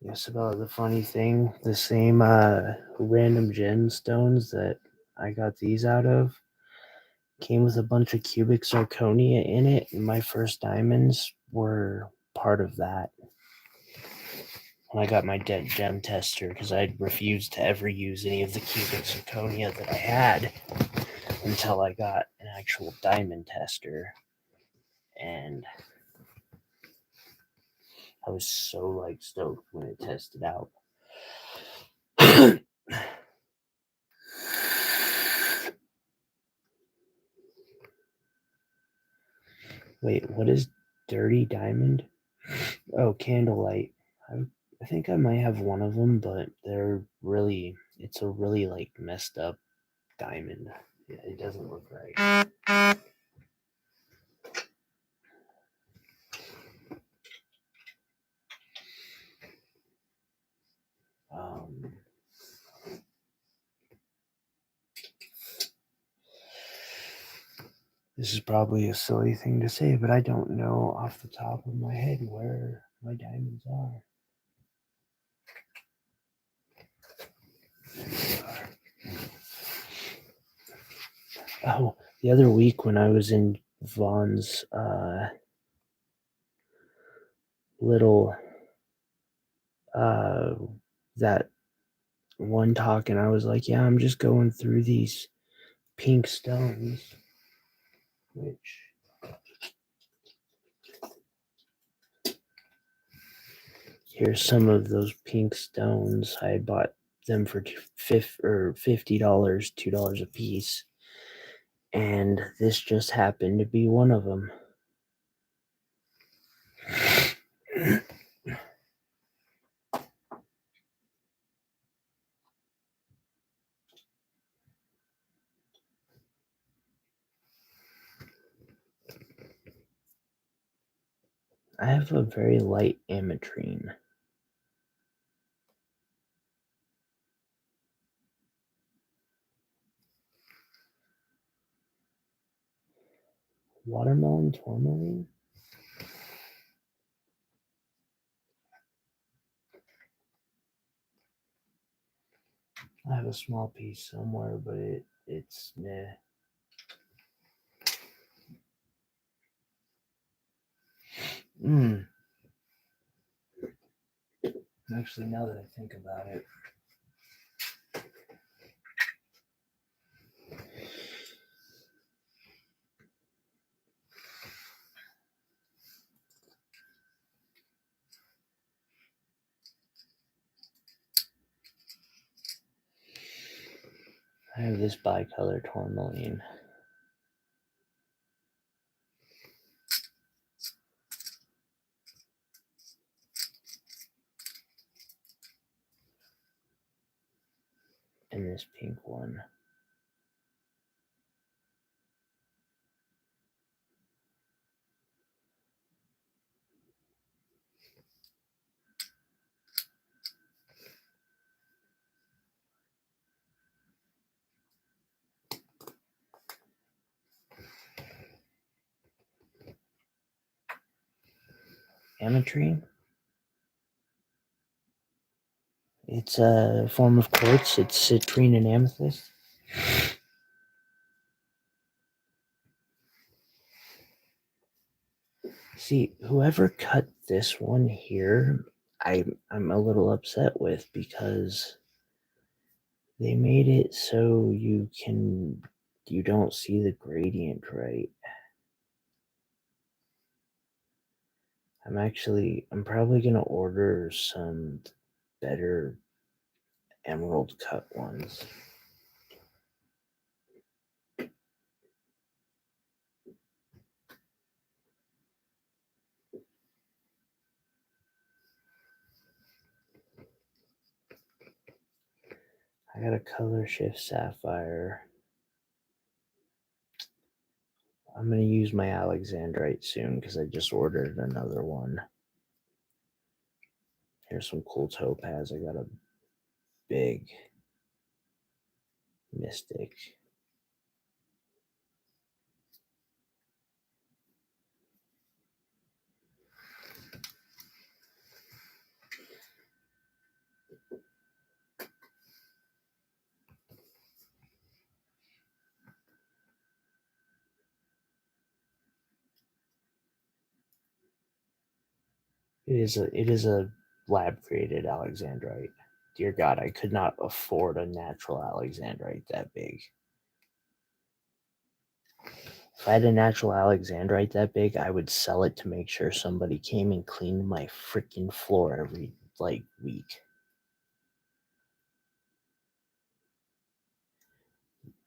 Yes, about the funny thing, the same random gemstones that I got these out of came with a bunch of cubic zirconia in it, and my first diamonds were part of that. When I got my dead gem tester, because I refused to ever use any of the cubic zirconia that I had until I got an actual diamond tester, and I was so like stoked when it tested out. Wait, what is dirty diamond? Oh, candlelight. I think I might have one of them, but it's a really like messed up diamond. Yeah, it doesn't look right. Um, this is probably a silly thing to say, but I don't know off the top of my head where my diamonds are. Oh, the other week when I was in Vaughn's little that one talk, and I was like, yeah, I'm just going through these pink stones, which here's some of those pink stones. I bought them for $50, $2 a piece, and this just happened to be one of them. I have a very light ametrine. Watermelon tourmaline? I have a small piece somewhere, but it's meh. Actually, now that I think about it, I have this bicolor tourmaline. And this pink one. Ametrine? It's a form of quartz. It's citrine and amethyst. See, whoever cut this one here, I'm a little upset with, because they made it so you don't see the gradient right. I'm probably gonna order some better emerald cut ones. I got a color shift sapphire. I'm going to use my alexandrite soon because I just ordered another one. Here's some cool topaz. I got a big mystic. It is a lab created alexandrite. Dear God, I could not afford a natural alexandrite that big. If I had a natural alexandrite that big, I would sell it to make sure somebody came and cleaned my freaking floor every week.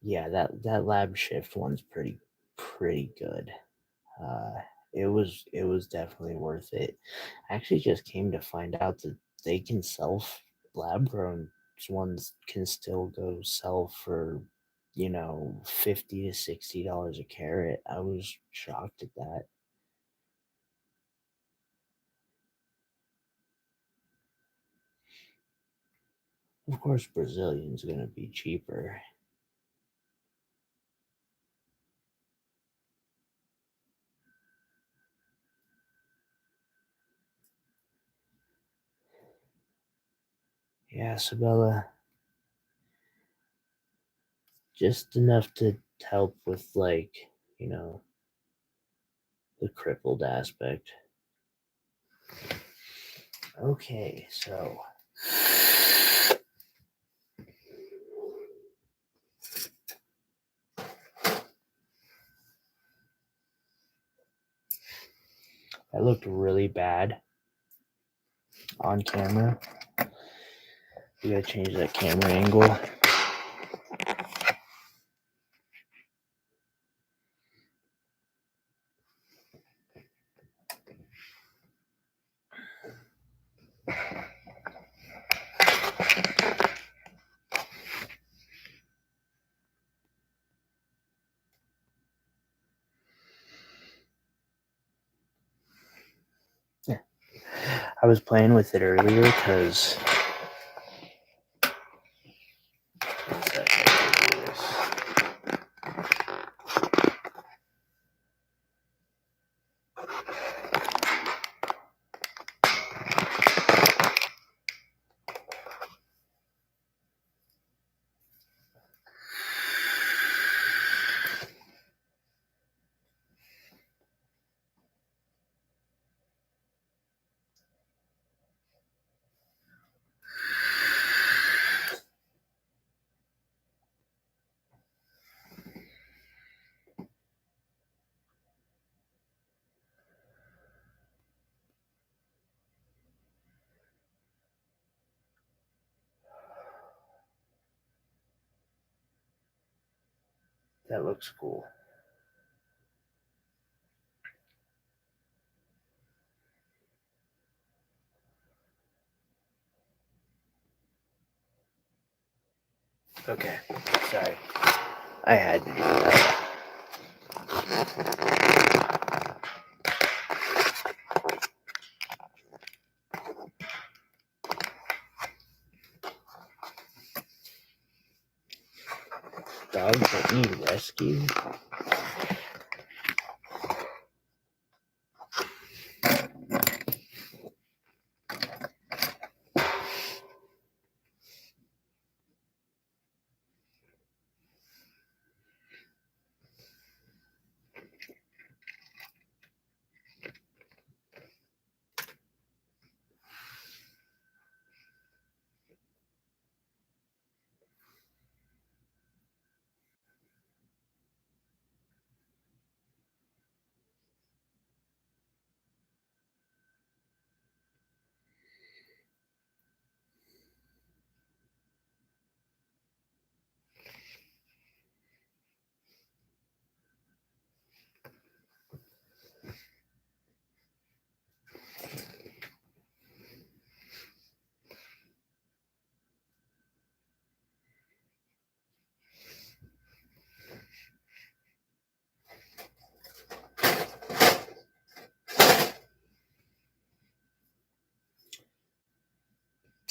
Yeah, that lab shift one's pretty good. Uh, it was definitely worth it. I actually just came to find out that they can sell lab grown ones can still go sell for $50 to $60 a carat. I was shocked at that. Of course, Brazilian's gonna be cheaper. Yeah, Sabella, just enough to help with the crippled aspect. Okay, so that looked really bad on camera. We gotta change that camera angle. Yeah. I was playing with it earlier because that looks cool. Okay, sorry. I had to do that. Dogs that need rescue.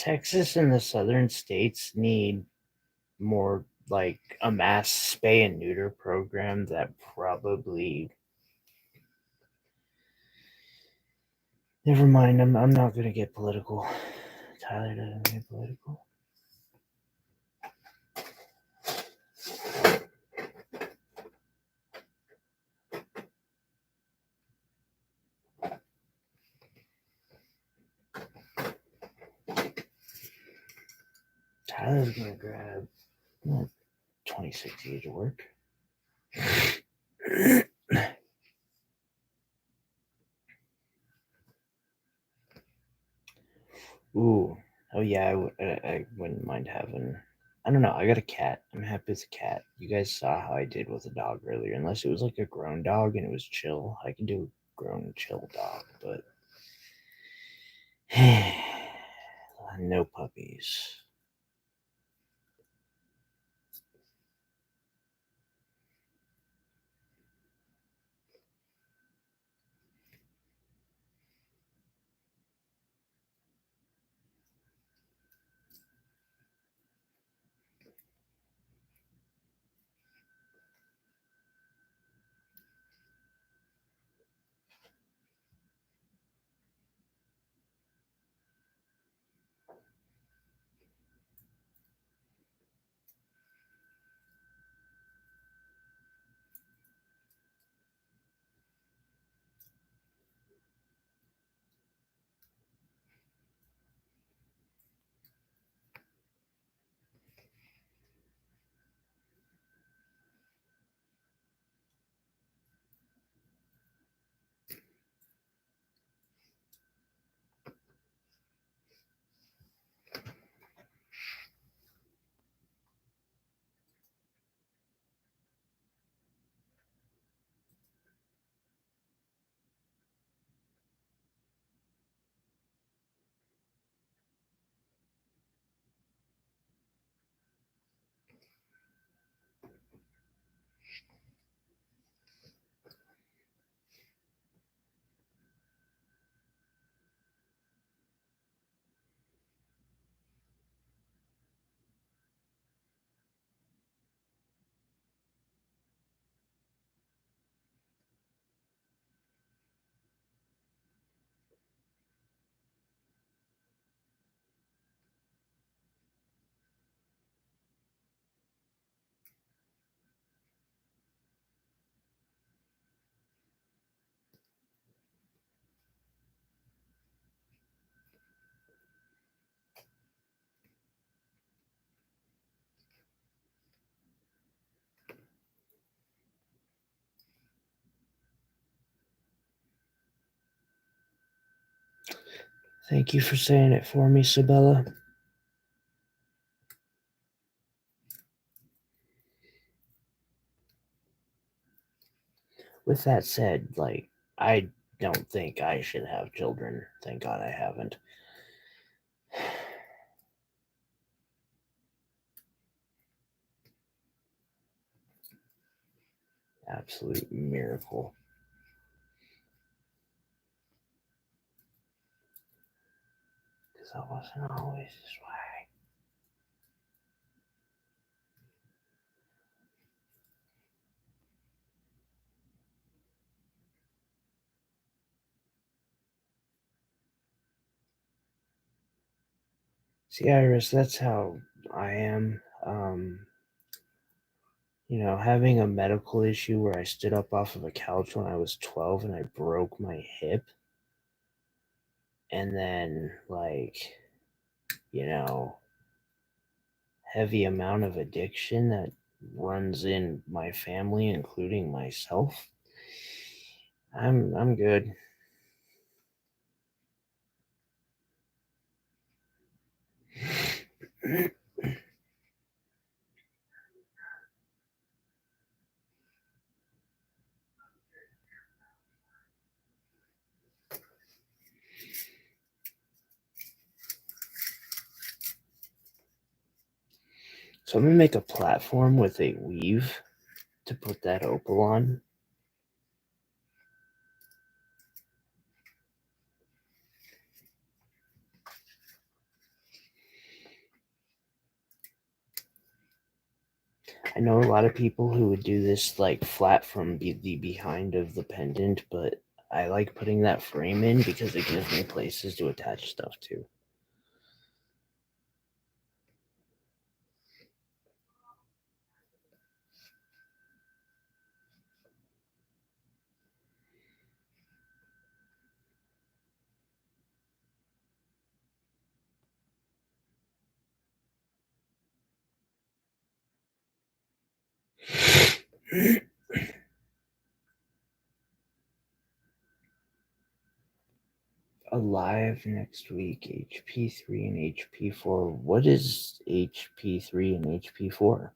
Texas and the southern states need more like a mass spay and neuter program that probably. Never mind, I'm not gonna get political. Tyler doesn't get political. Tyler's gonna grab 26 years of work. Ooh, oh yeah, I wouldn't mind having. I don't know. I got a cat. I'm happy as a cat. You guys saw how I did with a dog earlier. Unless it was like a grown dog and it was chill, I can do a grown chill dog. But no puppies. Thank you for saying it for me, Sabella. With that said, I don't think I should have children. Thank God I haven't. Absolute miracle. Because I wasn't always this way. See, Iris, that's how I am. Having a medical issue where I stood up off of a couch when I was 12 and I broke my hip. And then, heavy amount of addiction that runs in my family, including myself. I'm good. So I'm gonna make a platform with a weave to put that opal on. I know a lot of people who would do this flat from the behind of the pendant, but I like putting that frame in because it gives me places to attach stuff to. Alive next week, HP3 and HP4. What is HP3 and HP4?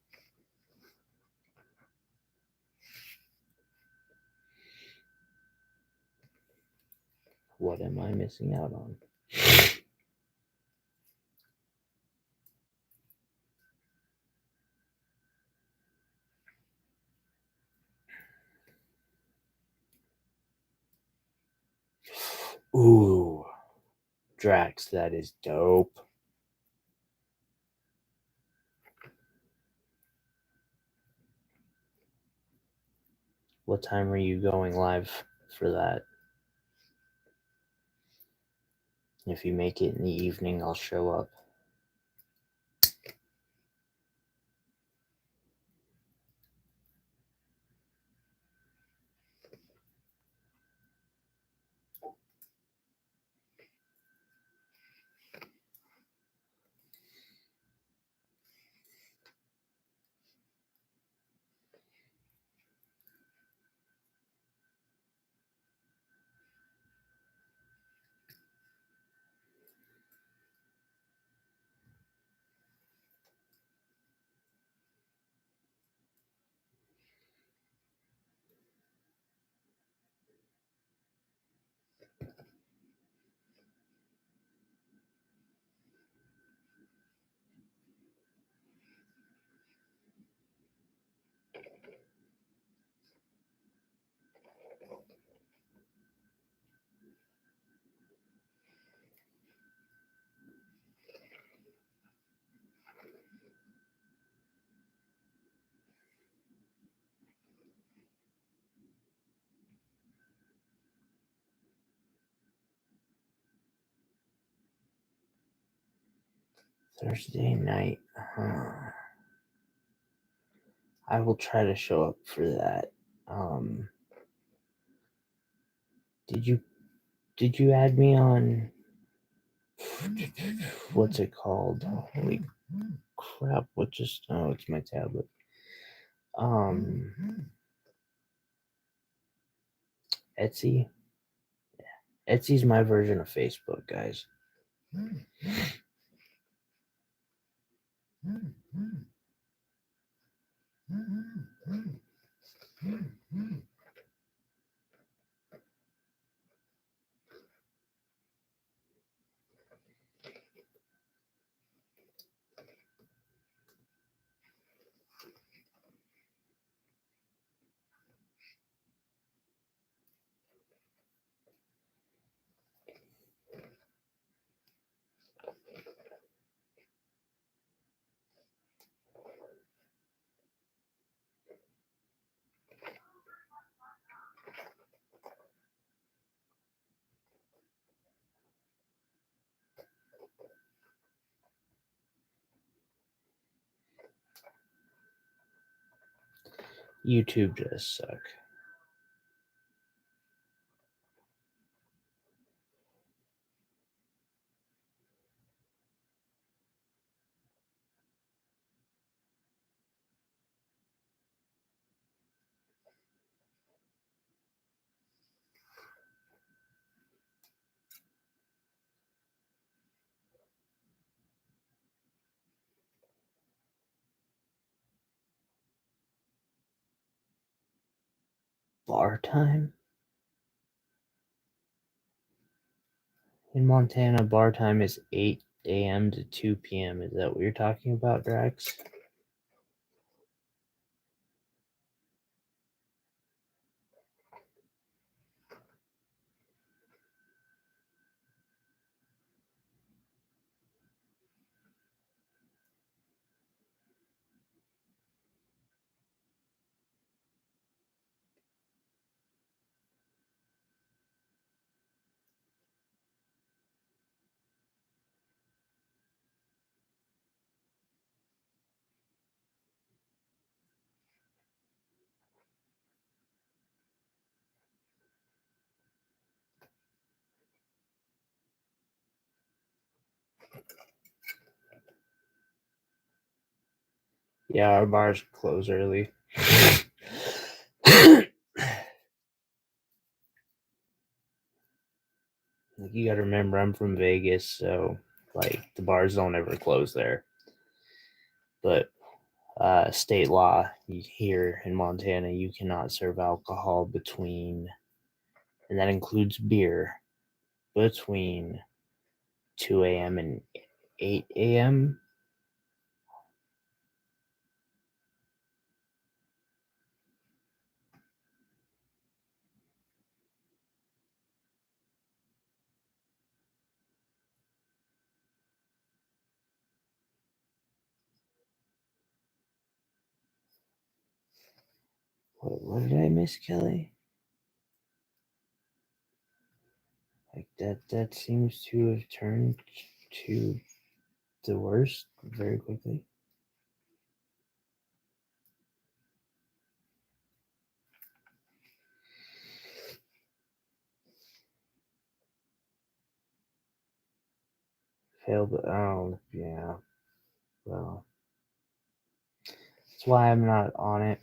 What am I missing out on? Ooh, Drax, that is dope. What time are you going live for that? If you make it in the evening, I'll show up. Thursday night. I will try to show up for that. Did you add me on what's it called? Holy crap, it's my tablet. Etsy? Etsy's my version of Facebook, guys. YouTube does suck. Bar time? In Montana, bar time is 8 a.m. to 2 p.m. Is that what you're talking about, Drax? Yeah, our bars close early. You gotta remember, I'm from Vegas, so like the bars don't ever close there. But state law here in Montana, you cannot serve alcohol between, and that includes beer, between 2 a.m. and 8 a.m. What did I miss, Kelly? Like that seems to have turned to the worst very quickly. Failed. Oh, yeah. Well, that's why I'm not on it.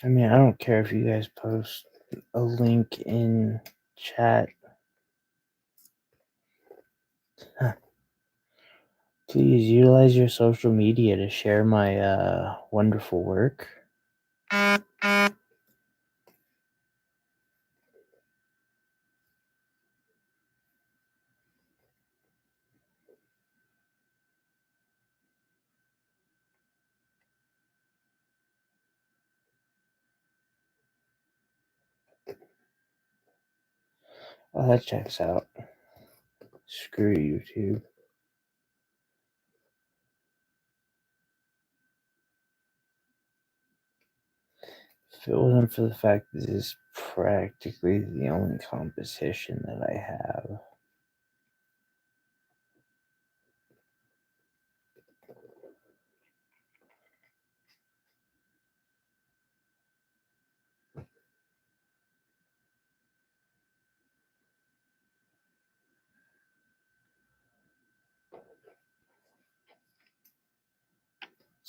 I mean, I don't care if you guys post a link in chat. Please utilize your social media to share my wonderful work. Oh, that checks out. Screw YouTube. If it wasn't for the fact that this is practically the only competition that I have.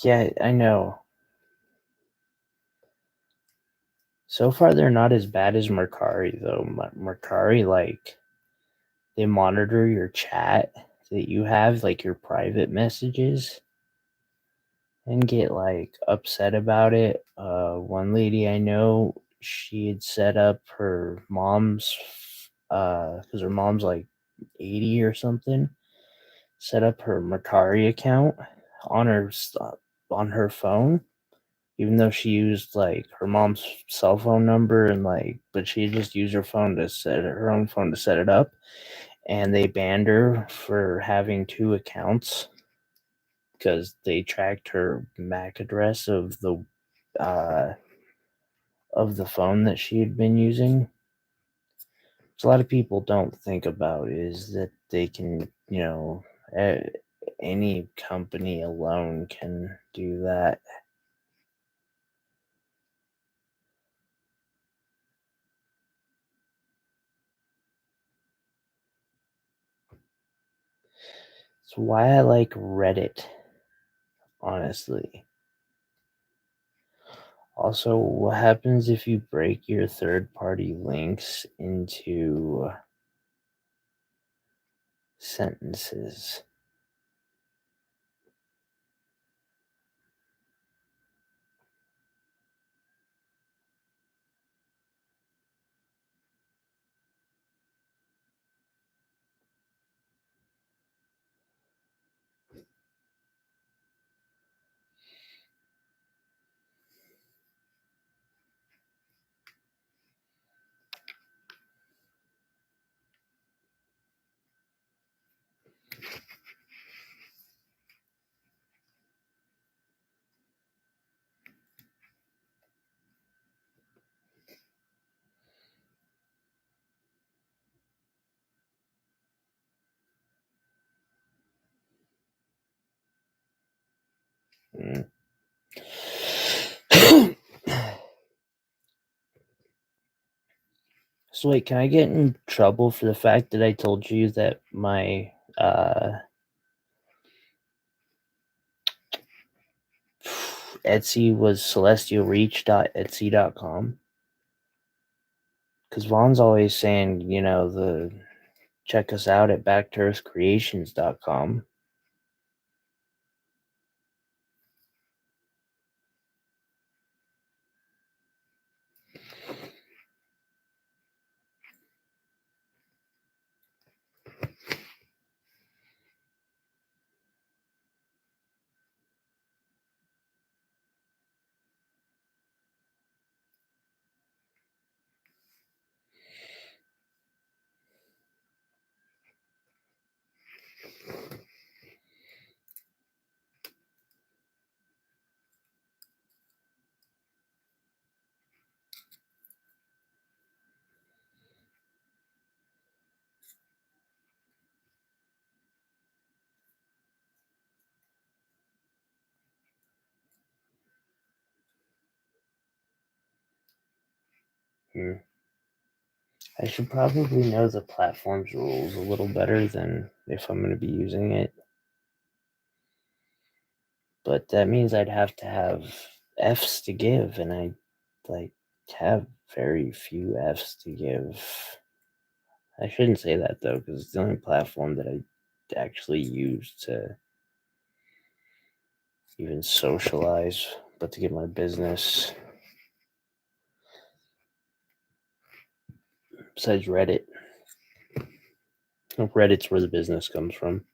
Yeah, I know. So far, they're not as bad as Mercari, though. Mercari, like, they monitor your chat that you have, like your private messages, and get, like, upset about it. One lady I know, she had set up her mom's, because her mom's, like, 80 or something, set up her Mercari account on her phone, even though she used like her mom's cell phone number and but she just used her own phone to set it up, and they banned her for having two accounts because they tracked her MAC address uh, of the phone that she had been using. So a lot of people don't think about is that they can, any company alone can do that. It's why I like Reddit, honestly. Also, what happens if you break your third-party links into sentences? Mm. So wait, can I get in trouble for the fact that I told you that my Etsy was celestialreach.etsy.com? Because Vaughn's always saying, check us out at backtoearthcreations.com. I should probably know the platform's rules a little better than if I'm going to be using it. But that means I'd have to have F's to give, and I have very few F's to give. I shouldn't say that though, because it's the only platform that I actually use to even socialize, but to get my business. Besides Reddit. Reddit's where the business comes from.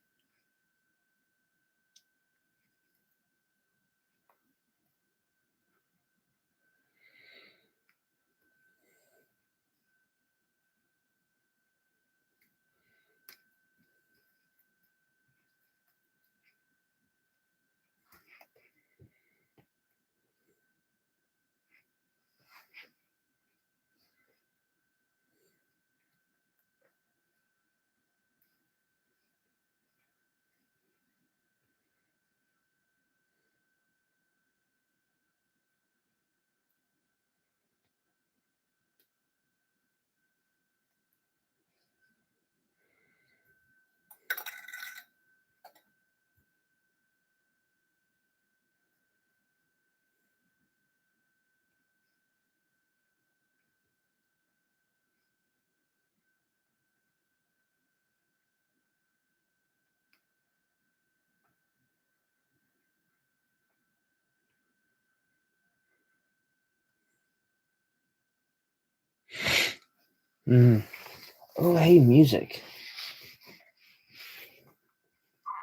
Oh, hey, music.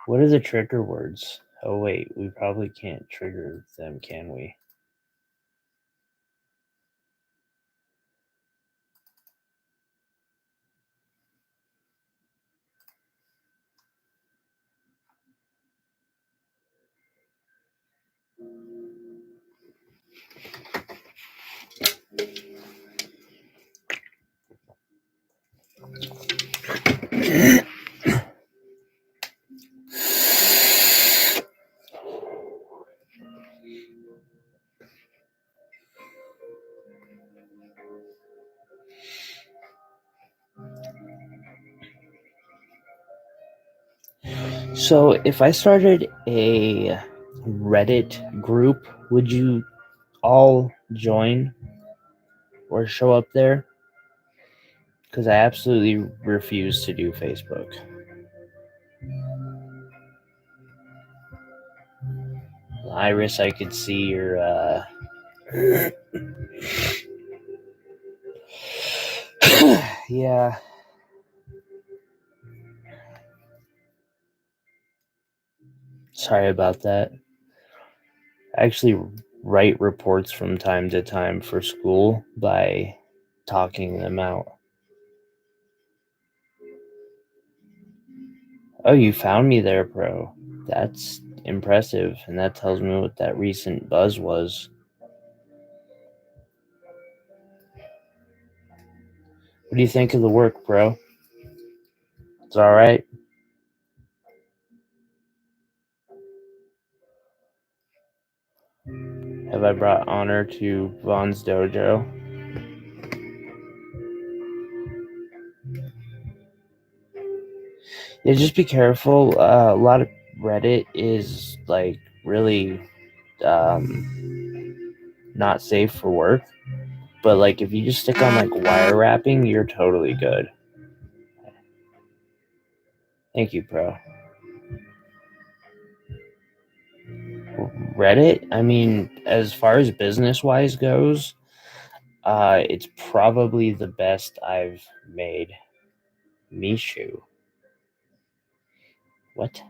What are the trigger words? Oh, wait, we probably can't trigger them, can we? So, if I started a Reddit group, would you all join or show up there? Because I absolutely refuse to do Facebook. Iris, I could see your yeah. Sorry about that. I actually write reports from time to time for school by talking them out. Oh, you found me there, bro. That's impressive, and that tells me what that recent buzz was. What do you think of the work, bro? It's alright? Have I brought honor to Vaughn's dojo? Yeah, just be careful. A lot of Reddit is really not safe for work. But if you just stick on wire wrapping, you're totally good. Thank you, bro. Reddit, I mean, as far as business wise goes, it's probably the best I've made. Mishu. What?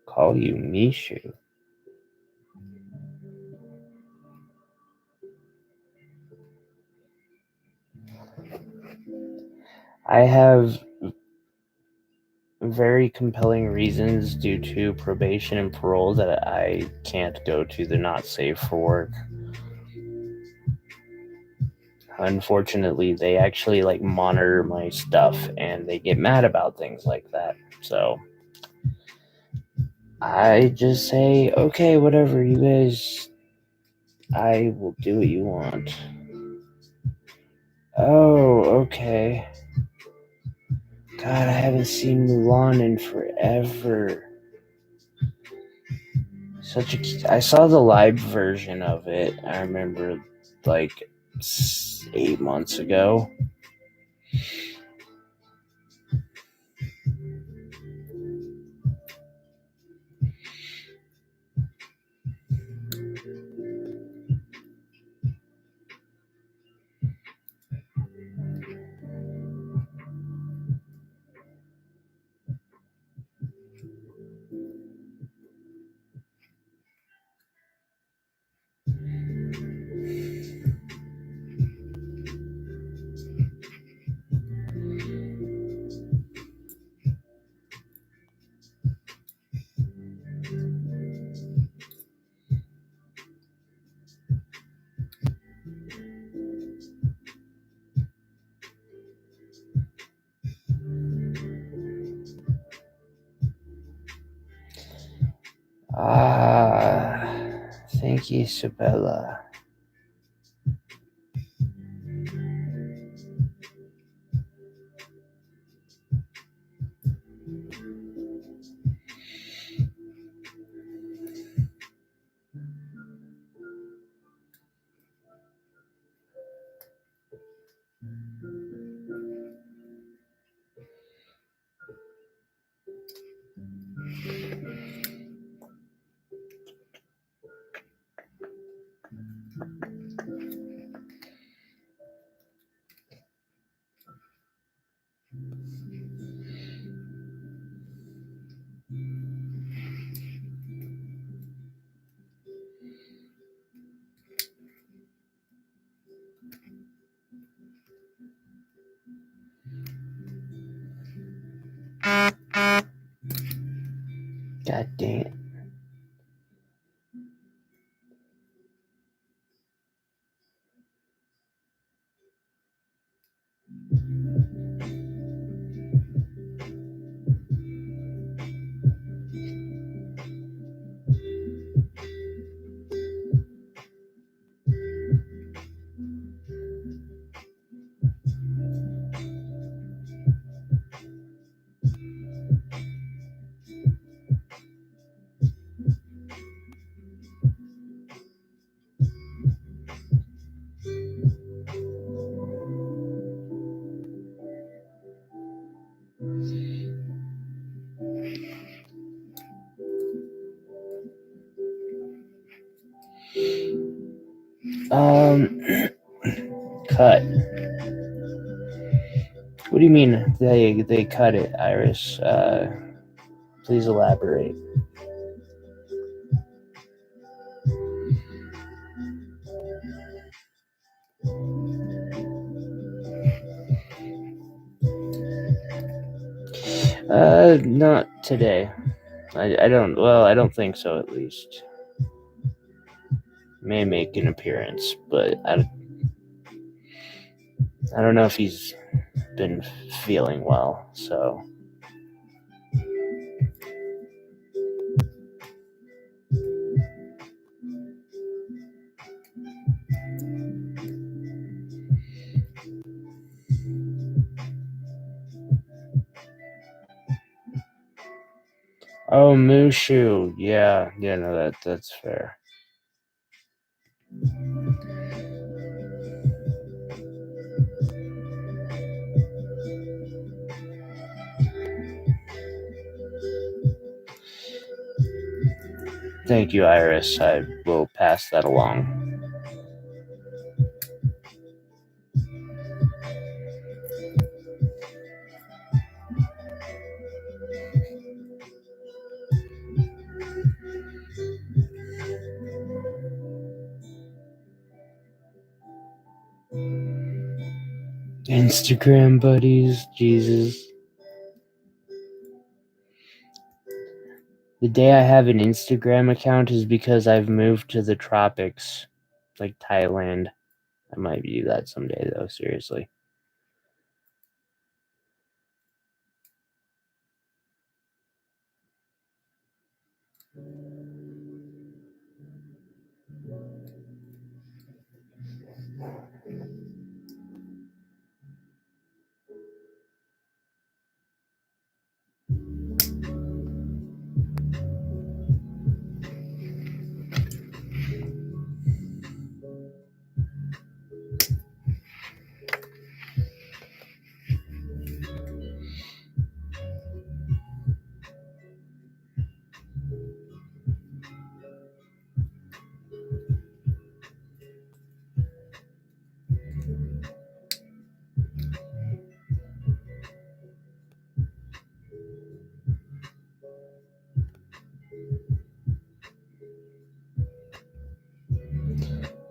Call you Mishu? I have very compelling reasons due to probation and parole that I can't go to. They're not safe for work. unfortunately, they actually like monitor my stuff and they get mad about things like that. So I just say, okay, whatever, you guys, I will do what you want. Oh, okay. God, I haven't seen Mulan in forever. I saw the live version of it. I remember like 8 months ago. Thank you, Isabella. God dang it. Cut. What do you mean they cut it, Iris? Please elaborate. Not today. I don't think so, at least. May make an appearance, but I don't know if he's been feeling well, so. Oh, Mushu. Yeah, no, that's fair. Thank you, Iris. I will pass that along. Instagram buddies, Jesus. The day I have an Instagram account is because I've moved to the tropics, like Thailand. I might do that someday, though, seriously.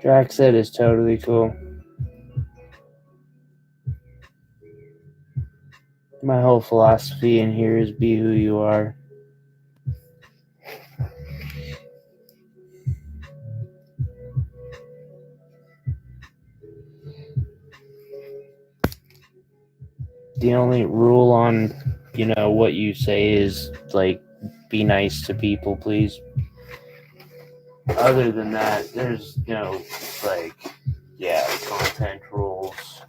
Drax said is totally cool. My whole philosophy in here is be who you are. The only rule on, what you say is, like, be nice to people, please. Other than that, there's, content rules.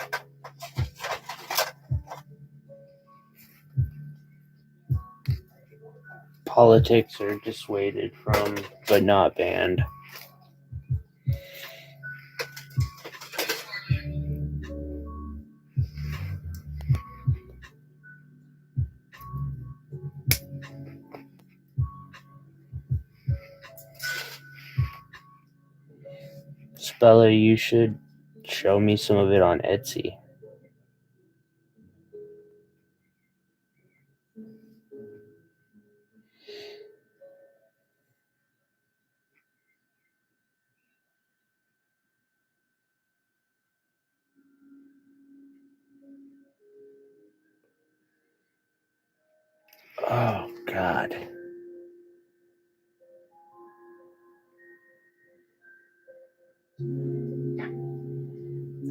Politics are dissuaded from, but not banned. Speller, you should show me some of it on Etsy. Oh, God.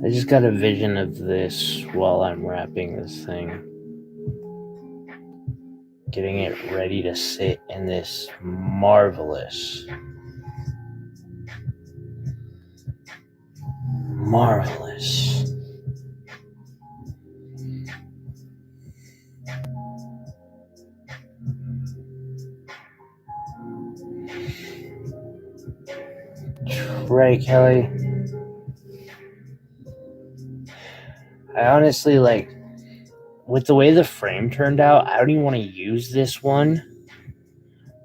I just got a vision of this while I'm wrapping this thing. Getting it ready to sit in this marvelous Right, Kelly. I honestly, with the way the frame turned out, I don't even want to use this one.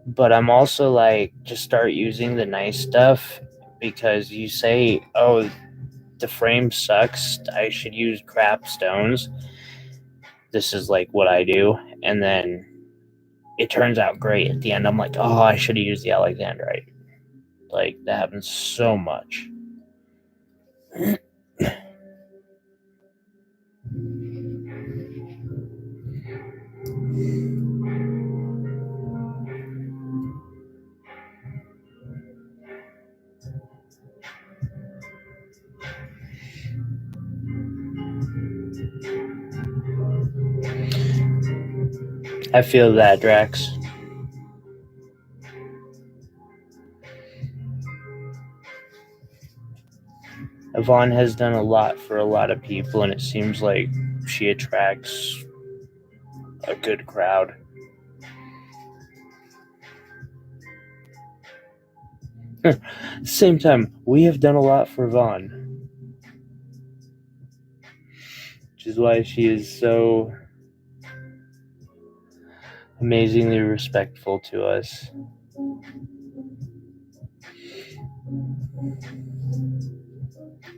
But I'm also just start using the nice stuff, because you say, oh, the frame sucks, I should use crap stones. This is what I do. And then it turns out great at the end. I'm like, oh, I should have used the alexandrite. That happens so much. I feel that, Drax. Yvonne has done a lot for a lot of people, and it seems like she attracts a good crowd. Same time, we have done a lot for Yvonne, which is why she is so amazingly respectful to us.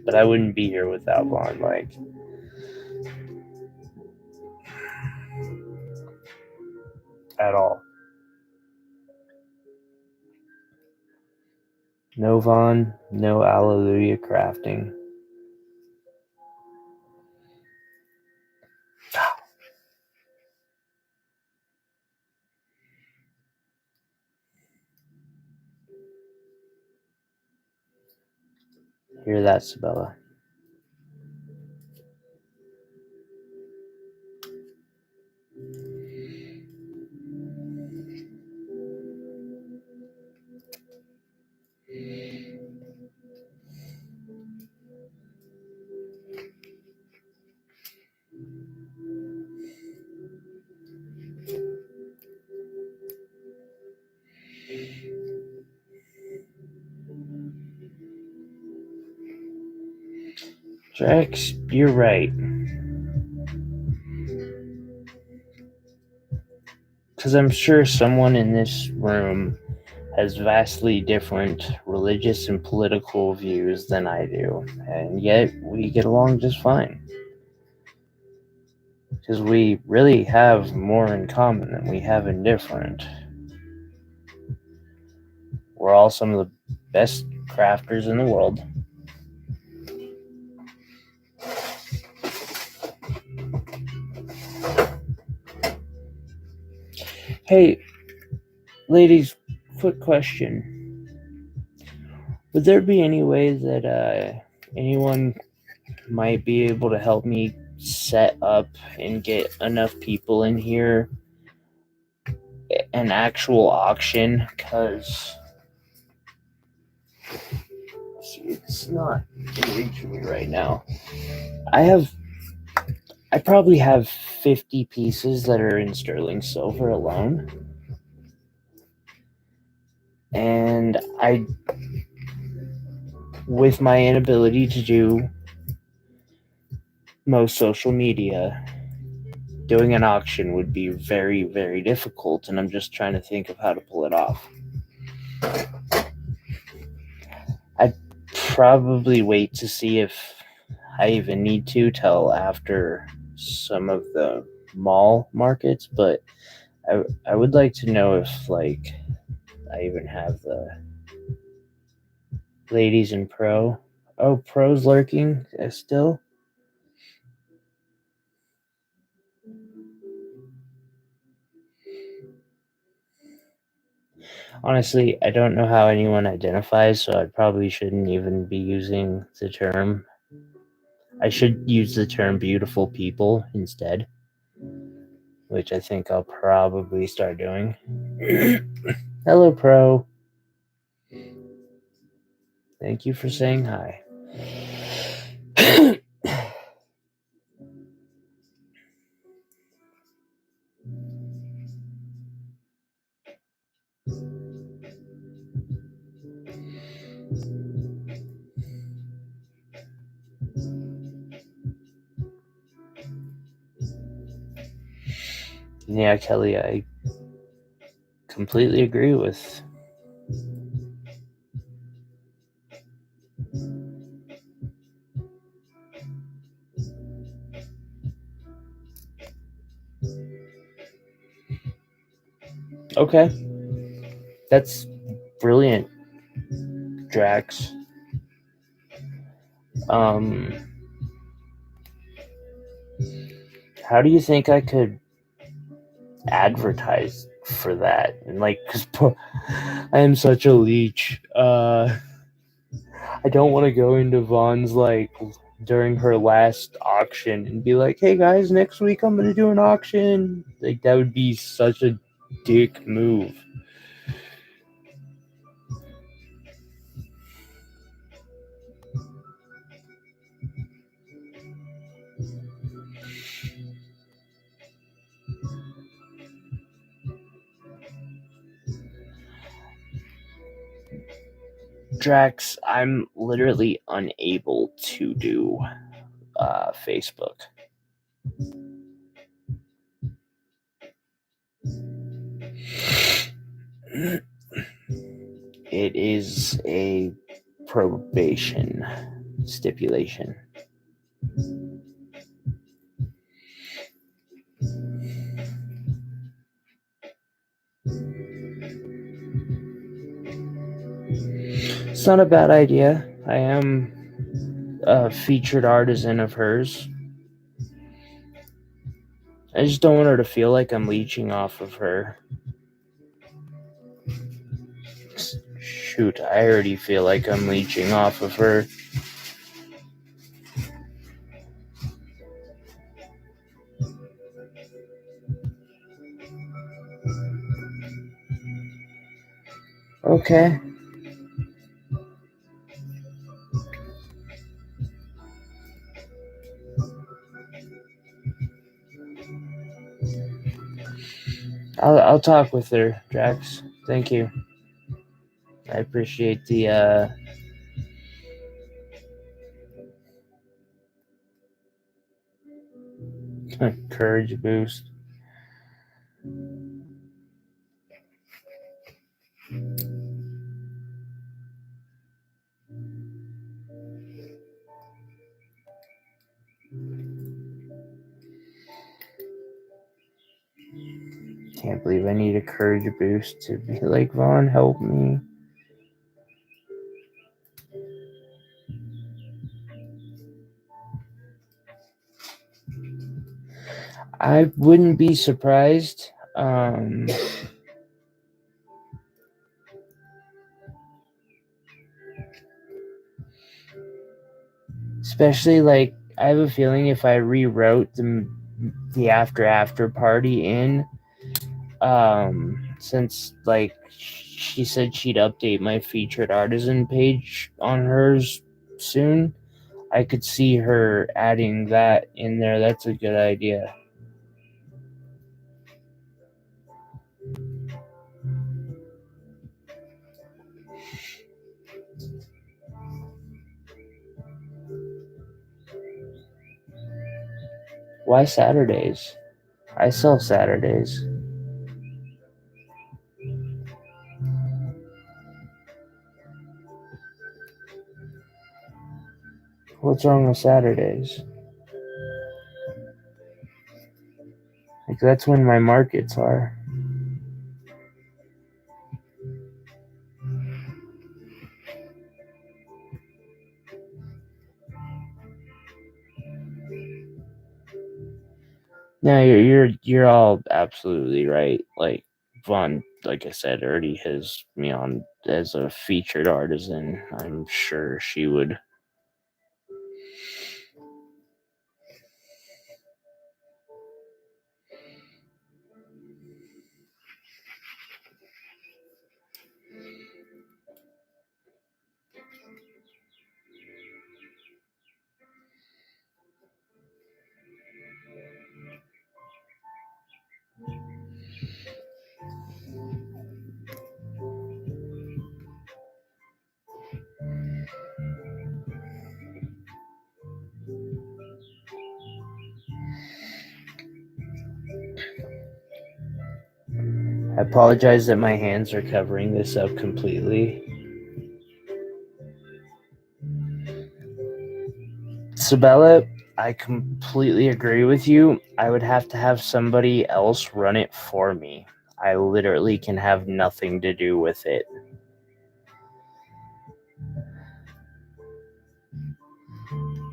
But I wouldn't be here without Vaughn, at all. No Vaughn, no Alleluia crafting. Hear that, Sabella? Drax, you're right. Because I'm sure someone in this room has vastly different religious and political views than I do, and yet we get along just fine. Because we really have more in common than we have in different. We're all some of the best crafters in the world. Hey, ladies, quick question. Would there be any way that anyone might be able to help me set up and get enough people in here an actual auction? Because it's not reaching me right now. I probably have 50 pieces that are in sterling silver alone. And with my inability to do most social media, doing an auction would be very, very difficult, and I'm just trying to think of how to pull it off. I'd probably wait to see if I even need to till after some of the mall markets, but I would like to know if, like, I even have the ladies in pro. Oh, pro's lurking still? Honestly, I don't know how anyone identifies, so I probably shouldn't even be using the term. I should use the term beautiful people instead, which I think I'll probably start doing. Hello, Pro. Thank you for saying hi. Yeah, Kelly, I completely agree with. Okay, that's brilliant, Drax. Um, how do you think I could advertise for that? And like, cause I am such a leech. I don't want to go into Vaughn's like during her last auction and be like, "Hey guys, next week I'm gonna do an auction." Like that would be such a dick move. Drax, I'm literally unable to do Facebook. It is a probation stipulation. It's not a bad idea. I am a featured artisan of hers. I just don't want her to feel like I'm leeching off of her. Shoot, I already feel like I'm leeching off of her. Okay. I'll talk with her, Drax. Thank you. I appreciate the Courage boost. Can't believe I need a courage boost to be like, Vaughn, help me. I wouldn't be surprised. Especially like I have a feeling if I rewrote the after party in, since like she said she'd update my featured artisan page on hers soon, I could see her adding that in there. That's a good idea. Why Saturdays? I sell Saturdays. What's wrong with Saturdays? Like, that's when my markets are. No, you're all absolutely right. Like, Vaughn, like I said, already has me on as a featured artisan. I'm sure she would. I apologize that my hands are covering this up completely. Sabella, I completely agree with you. I would have to have somebody else run it for me. I literally can have nothing to do with it.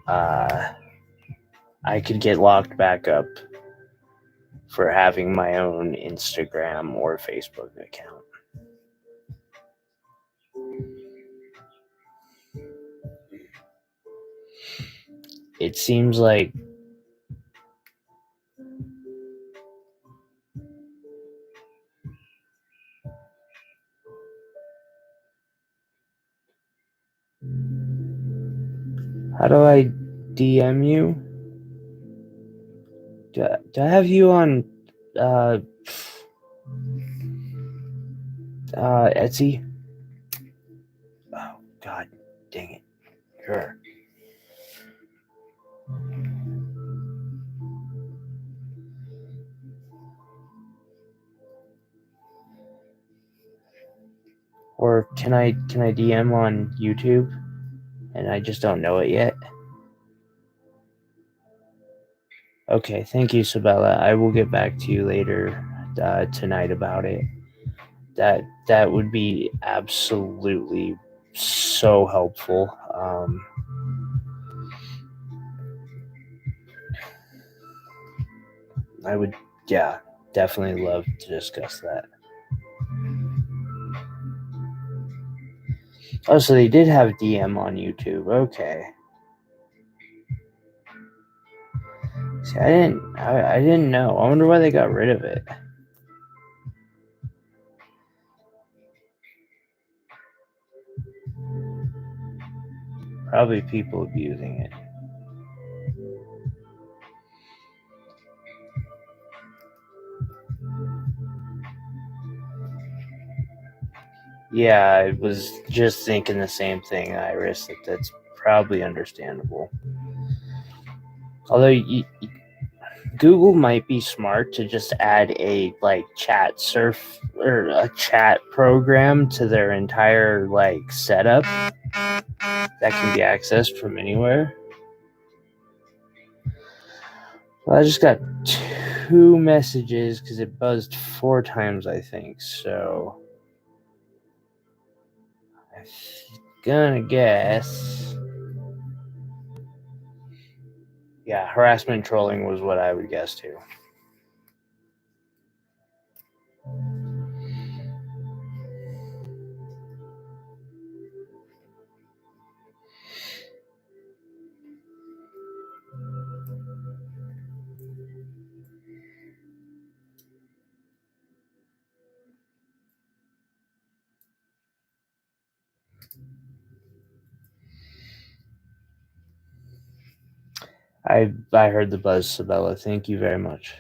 I could get locked back up for having my own Instagram or Facebook account. It seems like how do I DM you? Do I have you on Etsy? Oh, God dang it. Sure. Or can I DM on YouTube and I just don't know it yet? Okay, thank you, Sabella. I will get back to you later tonight about it. That would be absolutely so helpful. I would, yeah, definitely love to discuss that. Oh, so they did have DM on YouTube. Okay. See, I didn't know. I wonder why they got rid of it. Probably people abusing it. Yeah, I was just thinking the same thing, Iris. That's probably understandable. Although Google might be smart to just add a chat surf or a chat program to their entire setup that can be accessed from anywhere. Well, I just got 2 messages because it buzzed 4 times, I think. So I'm gonna guess. Yeah, harassment trolling was what I would guess too. I heard the buzz, Sabella. Thank you very much.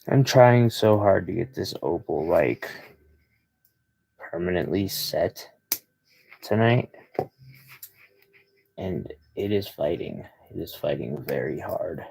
I'm trying so hard to get this opal permanently set tonight, and it is fighting. It is fighting very hard.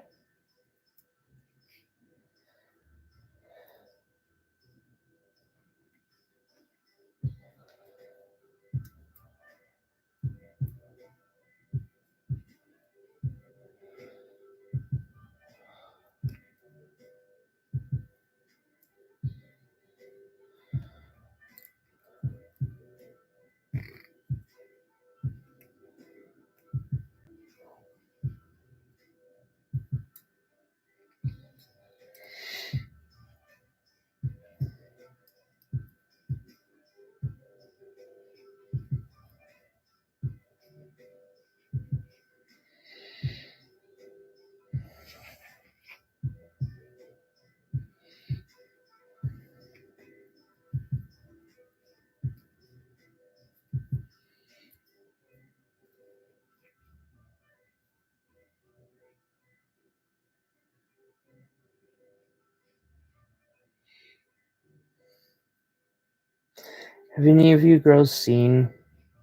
Have any of you girls seen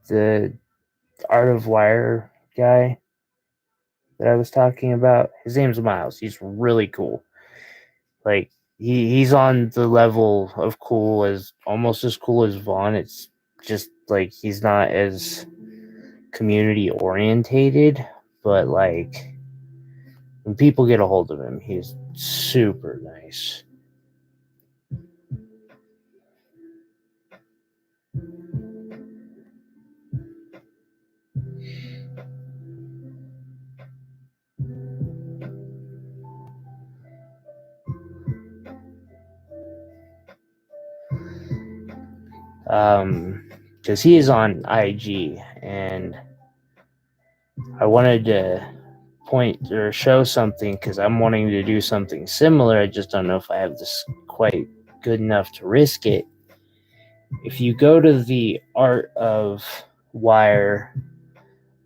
the Art of Wire guy that I was talking about? His name's Miles. He's really cool. He's on the level of cool as almost as cool as Vaughn. It's just he's not as community orientated, but when people get a hold of him, he's super nice. Because he is on IG, and I wanted to point or show something because I'm wanting to do something similar. I just don't know if I have this quite good enough to risk it. If you go to the Art of Wire,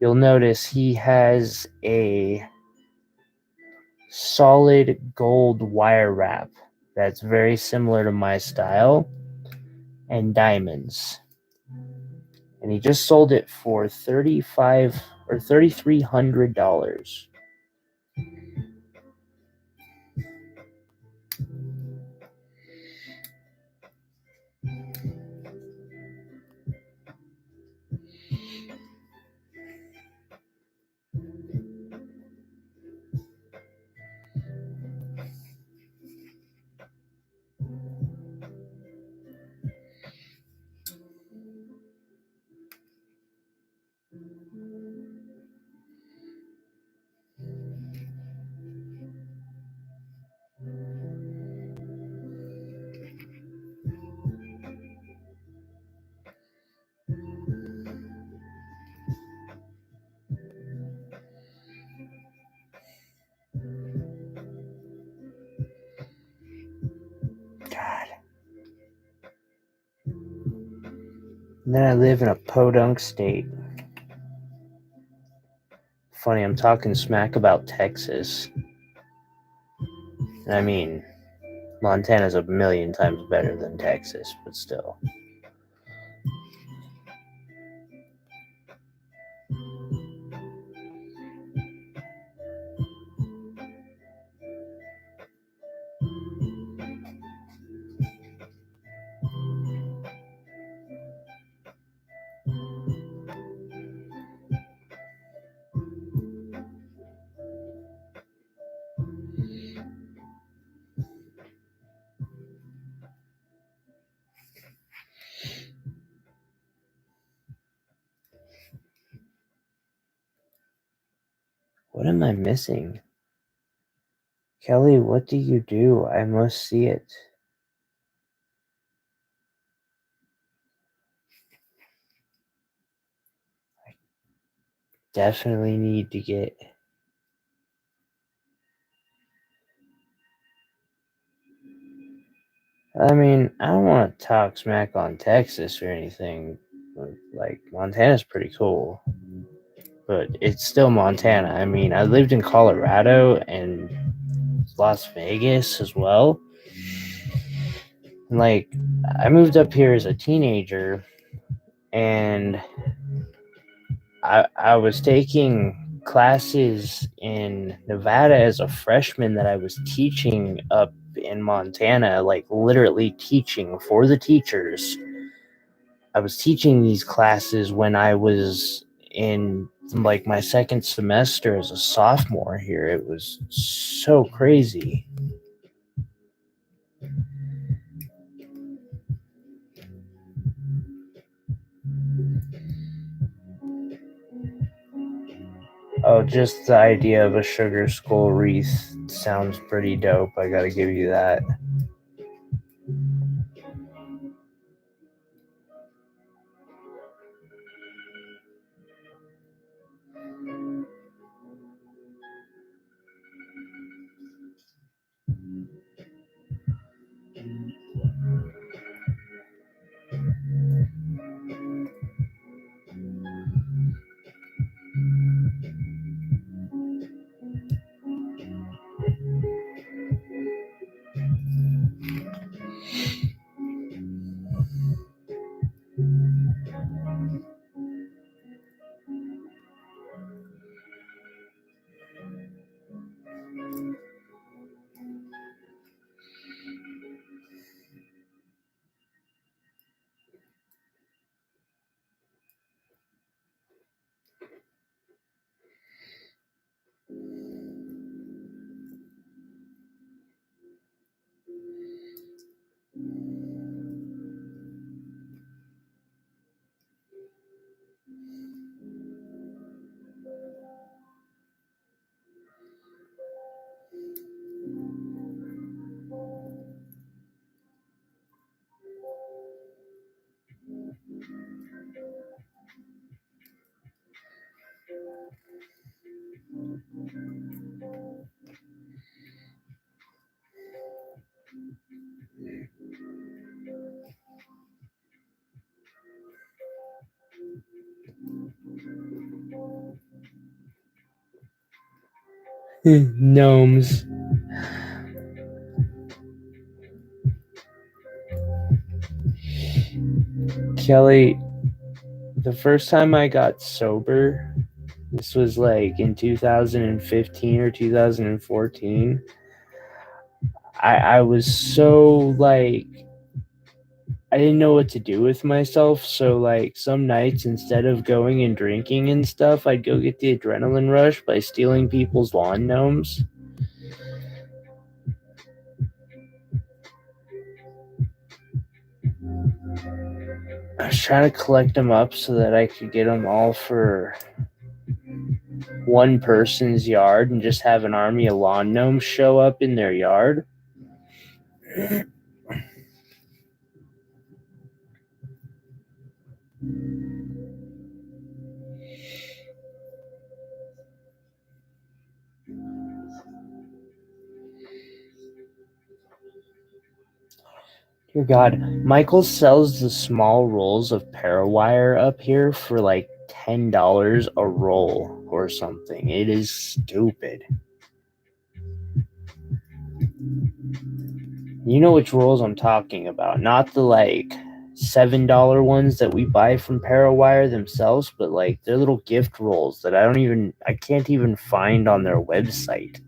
you'll notice he has a solid gold wire wrap that's very similar to my style and diamonds. And he just sold it for $3,500 or $3,300. And then I live in a podunk state. Funny, I'm talking smack about Texas. I mean, Montana's a million times better than Texas, but still. What am I missing? Kelly, what do you do? I must see it. I definitely need to get... I mean, I don't want to talk smack on Texas or anything. Like, Montana's pretty cool. But it's still Montana. I mean, I lived in Colorado and Las Vegas as well. And like, I moved up here as a teenager, and I was taking classes in Nevada as a freshman that I was teaching up in Montana, like literally teaching for the teachers. I was teaching these classes when I was in like my second semester as a sophomore here. It was so crazy. Oh, just the idea of a sugar skull wreath sounds pretty dope. I gotta give you that. Gnomes. Kelly, the first time I got sober, this was like in 2015 or 2014. I was so like, I didn't know what to do with myself. So like some nights, instead of going and drinking and stuff, I'd go get the adrenaline rush by stealing people's lawn gnomes. I was trying to collect them up so that I could get them all for one person's yard and just have an army of lawn gnomes show up in their yard. Dear God, Michael sells the small rolls of parawire up here for like $10 a roll or something. It is stupid. You know which rolls I'm talking about, not the like $7 ones that we buy from Parawire themselves, but like they're little gift rolls that I can't even find on their website.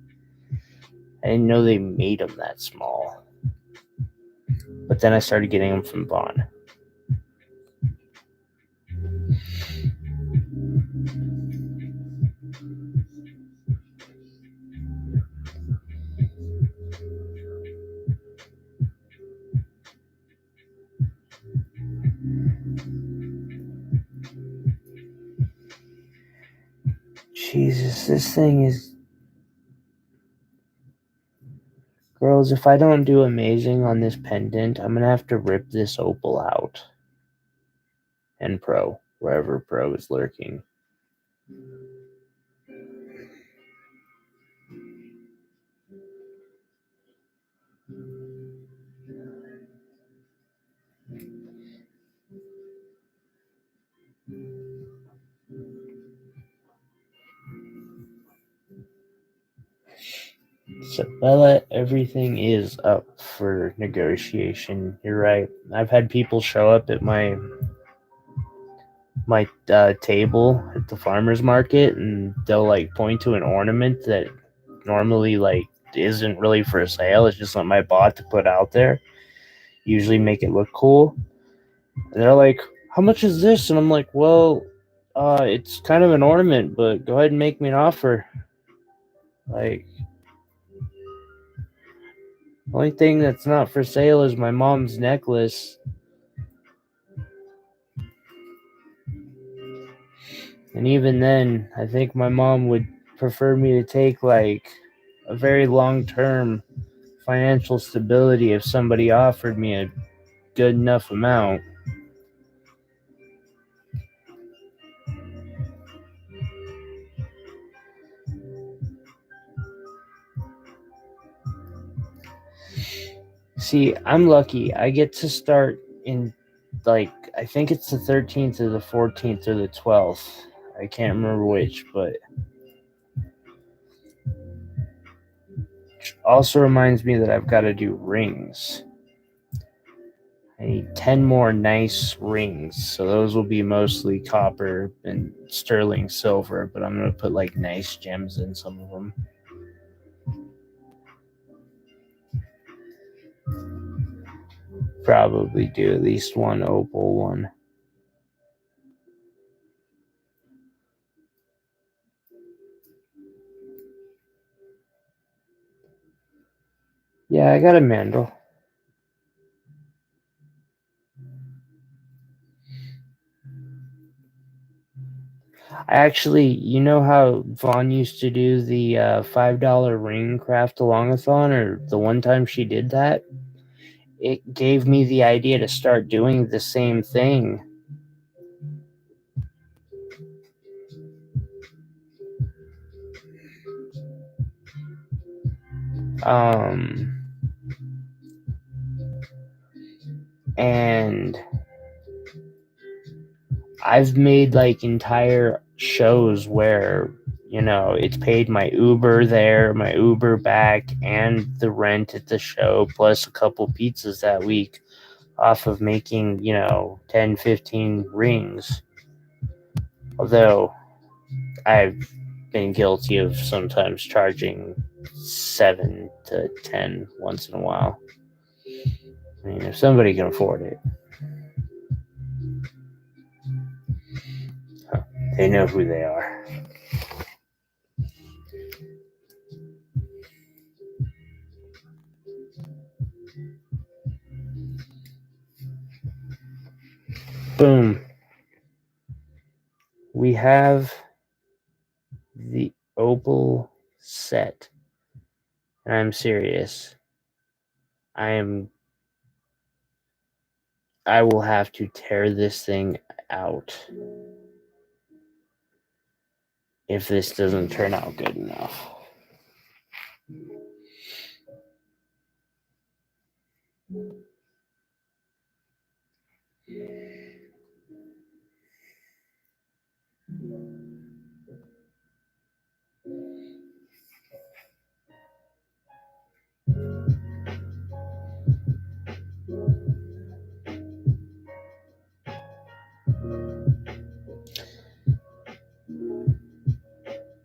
I didn't know they made them that small. But then I started getting them from Vaughn. Jesus, this thing is... Girls, if I don't do amazing on this pendant, I'm gonna have to rip this opal out. And Pro, wherever Pro is lurking. So, Bella, everything is up for negotiation. You're right. I've had people show up at my table at the farmer's market, and they'll like point to an ornament that normally like isn't really for sale. It's just something I bought to put out there. Usually make it look cool. And they're like, "How much is this?" And I'm like, "Well, it's kind of an ornament, but go ahead and make me an offer." Like, the only thing that's not for sale is my mom's necklace. And even then, I think my mom would prefer me to take like a very long-term financial stability if somebody offered me a good enough amount. See, I'm lucky. I get to start in like I think it's the 13th or the 14th or the 12th. I can't remember which, but also reminds me that I've got to do rings. I need 10 more nice rings, so those will be mostly copper and sterling silver, but I'm going to put like nice gems in some of them. Probably do at least one opal one. Yeah, I got a mandrel. Actually, you know how Vaughn used to do the $5 ring craft alongathon, or the one time she did that? It gave me the idea to start doing the same thing. And I've made like entire shows where, it's paid my Uber there, my Uber back, and the rent at the show, plus a couple pizzas that week off of making, 10, 15 rings. Although I've been guilty of sometimes charging 7 to 10 once in a while. I mean, if somebody can afford it, they know who they are. Boom. We have the opal set. And I'm serious. I will have to tear this thing out if this doesn't turn out good enough.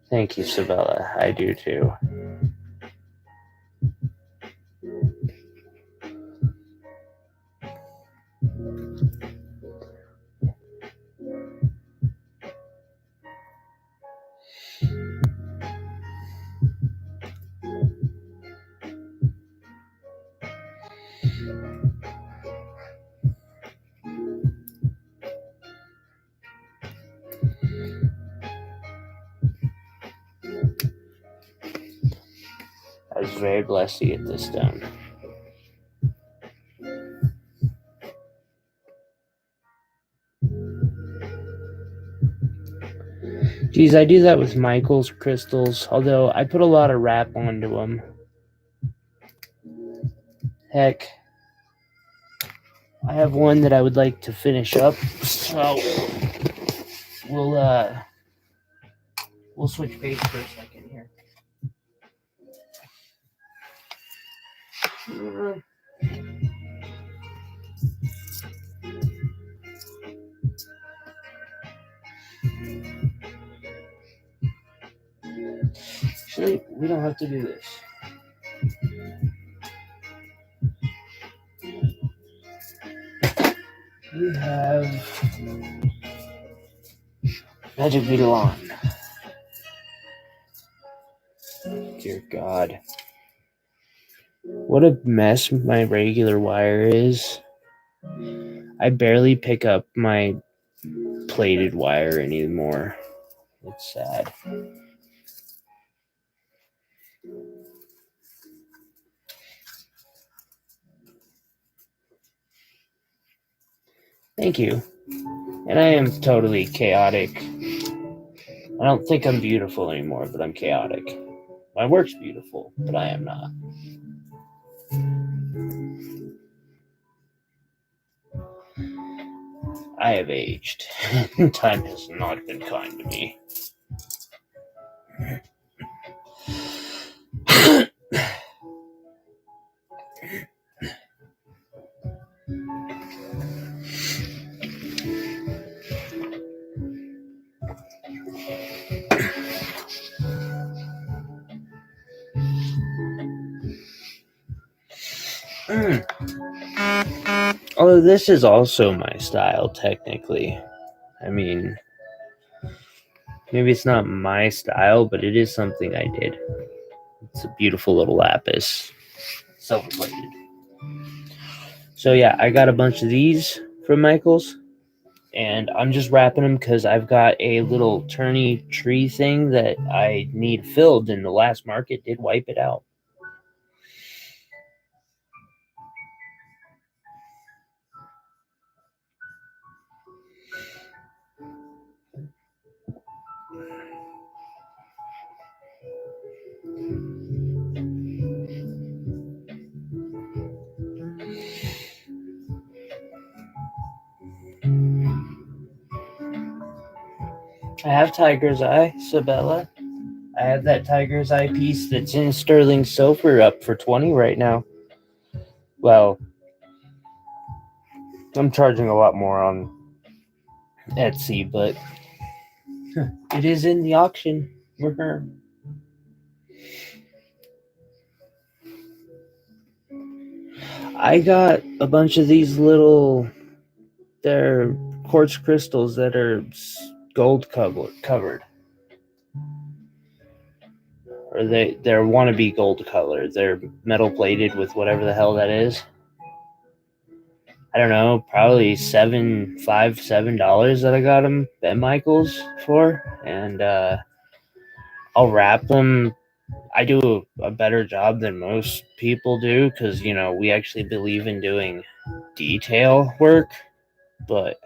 Thank you, Sabella. I do too. I was very blessed to get this done. Geez, I do that with Michael's crystals, although I put a lot of wrap onto them. Heck, I have one that I would like to finish up, so we'll switch page for a second here. Actually, we don't have to do this. We have Magic Beetle on. Dear God. What a mess my regular wire is. I barely pick up my plated wire anymore. It's sad. Thank you. And I am totally chaotic. I don't think I'm beautiful anymore, but I'm chaotic. My work's beautiful, but I am not. I have aged. Time has not been kind to me. Although this is also my style, technically. I mean, maybe it's not my style, but it is something I did. It's a beautiful little lapis. Silver-plated. So yeah, I got a bunch of these from Michael's. And I'm just wrapping them because I've got a little turny tree thing that I need filled, and the last market did wipe it out. I have Tiger's Eye, Sabella. I have that Tiger's Eye piece that's in sterling silver up for $20 right now. Well, I'm charging a lot more on Etsy, but it is in the auction. I got a bunch of these little, they're quartz crystals that are gold covered. Or they're wannabe gold color. They're metal plated with whatever the hell that is. I don't know, probably $7 that I got them at Michael's for, and I'll wrap them. I do a better job than most people do because we actually believe in doing detail work, but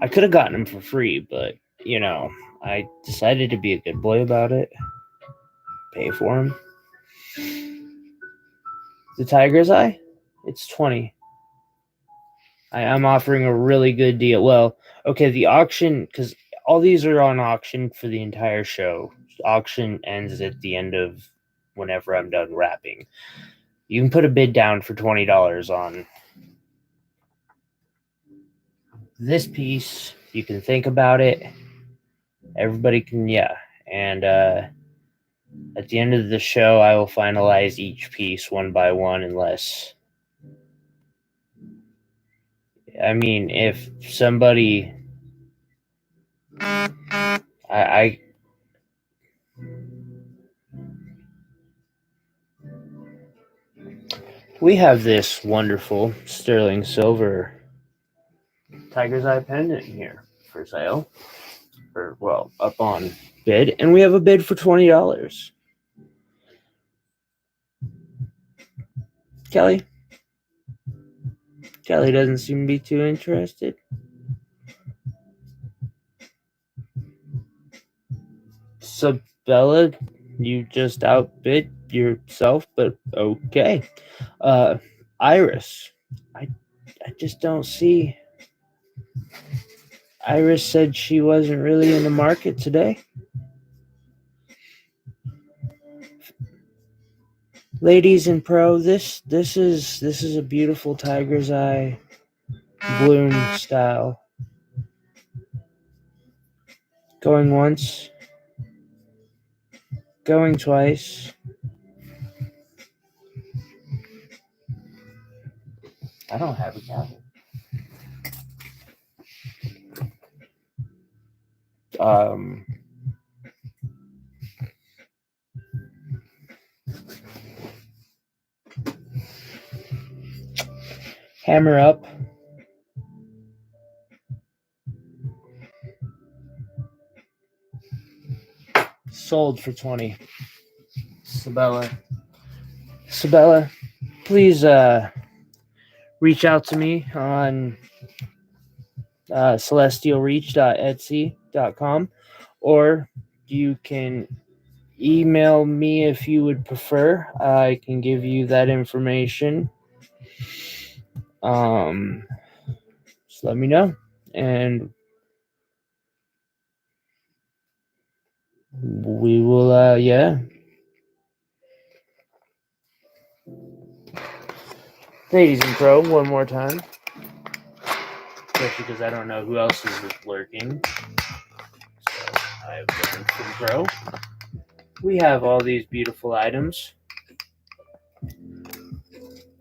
I could have gotten them for free, but I decided to be a good boy about it. Pay for them. The Tiger's Eye, it's $20. I'm offering a really good deal. Well, okay, the auction, because all these are on auction for the entire show. Auction ends at the end of whenever I'm done wrapping. You can put a bid down for $20 on this piece. You can think about it. Everybody can, yeah. And at the end of the show, I will finalize each piece one by one, unless, I mean, if somebody, I we have this wonderful sterling silver tiger's eye pendant here for sale, or well, up on bid, and we have a bid for $20. Kelly doesn't seem to be too interested. Sabella, you just outbid yourself, but okay. Iris, I just don't see. Iris said she wasn't really in the market today. Ladies in pro, this is a beautiful tiger's eye bloom style. Going once, going twice. I don't have a gavel. Hammer up. Sold for 20. Sabella, please reach out to me on celestialreach.etsy.com, or you can email me if you would prefer. I can give you that information. Just let me know, and we will, yeah. Ladies in pro, one more time. Especially because I don't know who else is lurking. So I have learned from pro. We have all these beautiful items.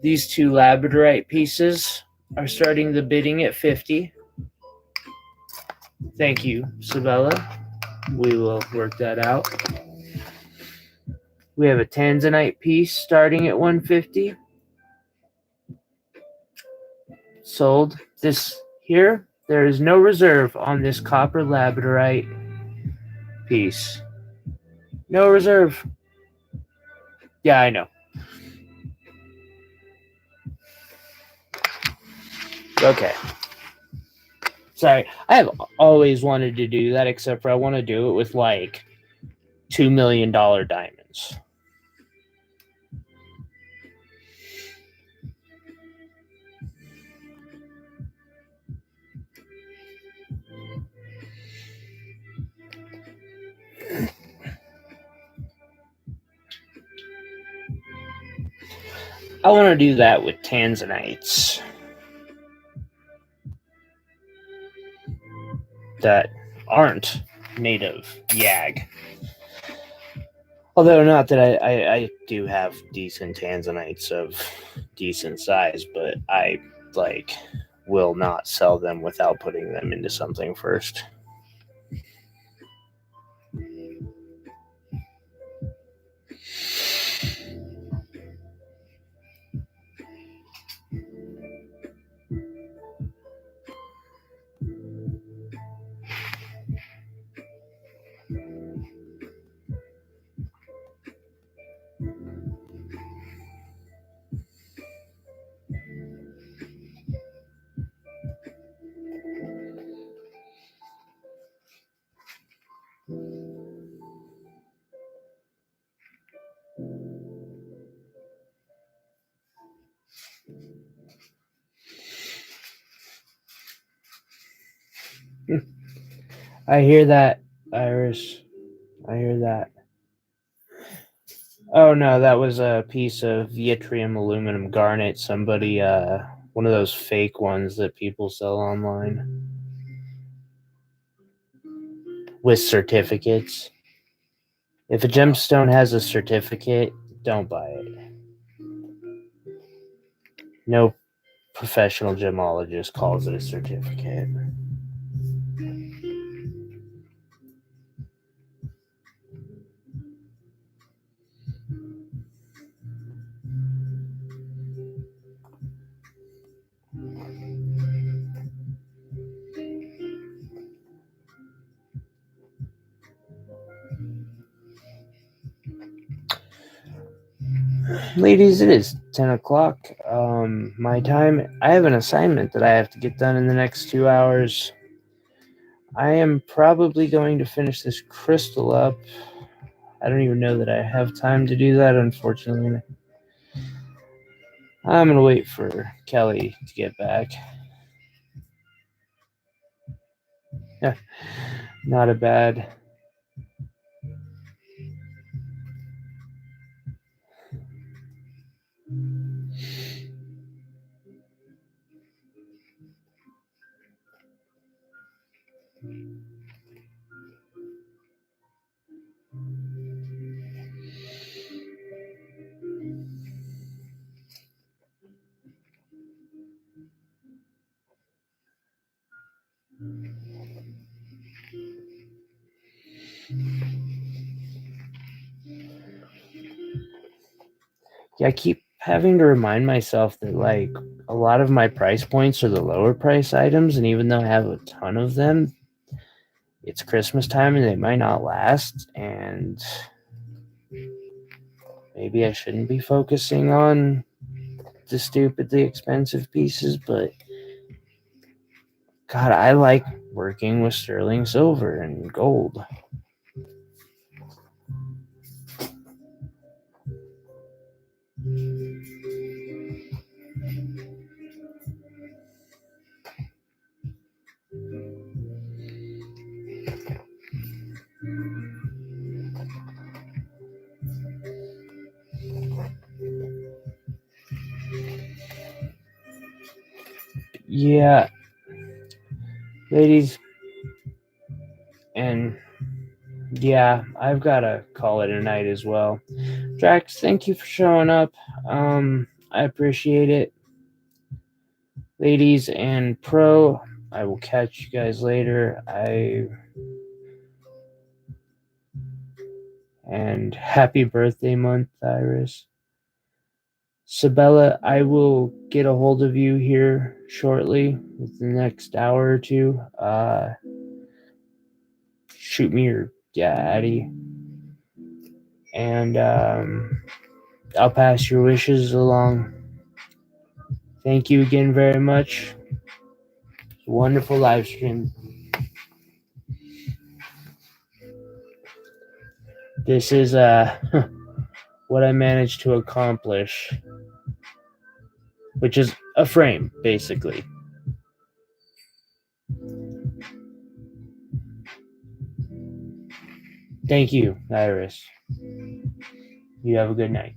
These two labradorite pieces are starting the bidding at 50. Thank you, Sabella. We will work that out. We have a tanzanite piece starting at 150. Sold. This here, there is no reserve on this copper labradorite piece. No reserve. Yeah, I know. Okay. Sorry, I have always wanted to do that, except for I want to do it with like $2 million diamonds. I want to do that with tanzanites that aren't native YAG. Although not that I do have decent tanzanites of decent size, but I will not sell them without putting them into something first. I hear that, Iris. I hear that. Oh no, that was a piece of yttrium aluminum garnet. Somebody, one of those fake ones that people sell online with certificates. If a gemstone has a certificate, don't buy it. No professional gemologist calls it a certificate. Ladies, it is 10 o'clock. My time. I have an assignment that I have to get done in the next 2 hours. I am probably going to finish this crystal up. I don't even know that I have time to do that, unfortunately. I'm going to wait for Kelly to get back. Not a bad. Yeah, I keep having to remind myself that, like, a lot of my price points are the lower price items, and even though I have a ton of them, it's Christmas time and they might not last, and maybe I shouldn't be focusing on the stupidly expensive pieces, but God, I like working with sterling silver and gold. Yeah, ladies, and yeah, I've got to call it a night as well. Drax, thank you for showing up. I appreciate it. Ladies and Pro, I will catch you guys later. And happy birthday month, Iris. Sabella, I will get a hold of you here shortly, within the next hour or two. Shoot me your Addy, and I'll pass your wishes along. Thank you again very much. Wonderful live stream. This is what I managed to accomplish, which is a frame, basically. Thank you, Iris. You have a good night.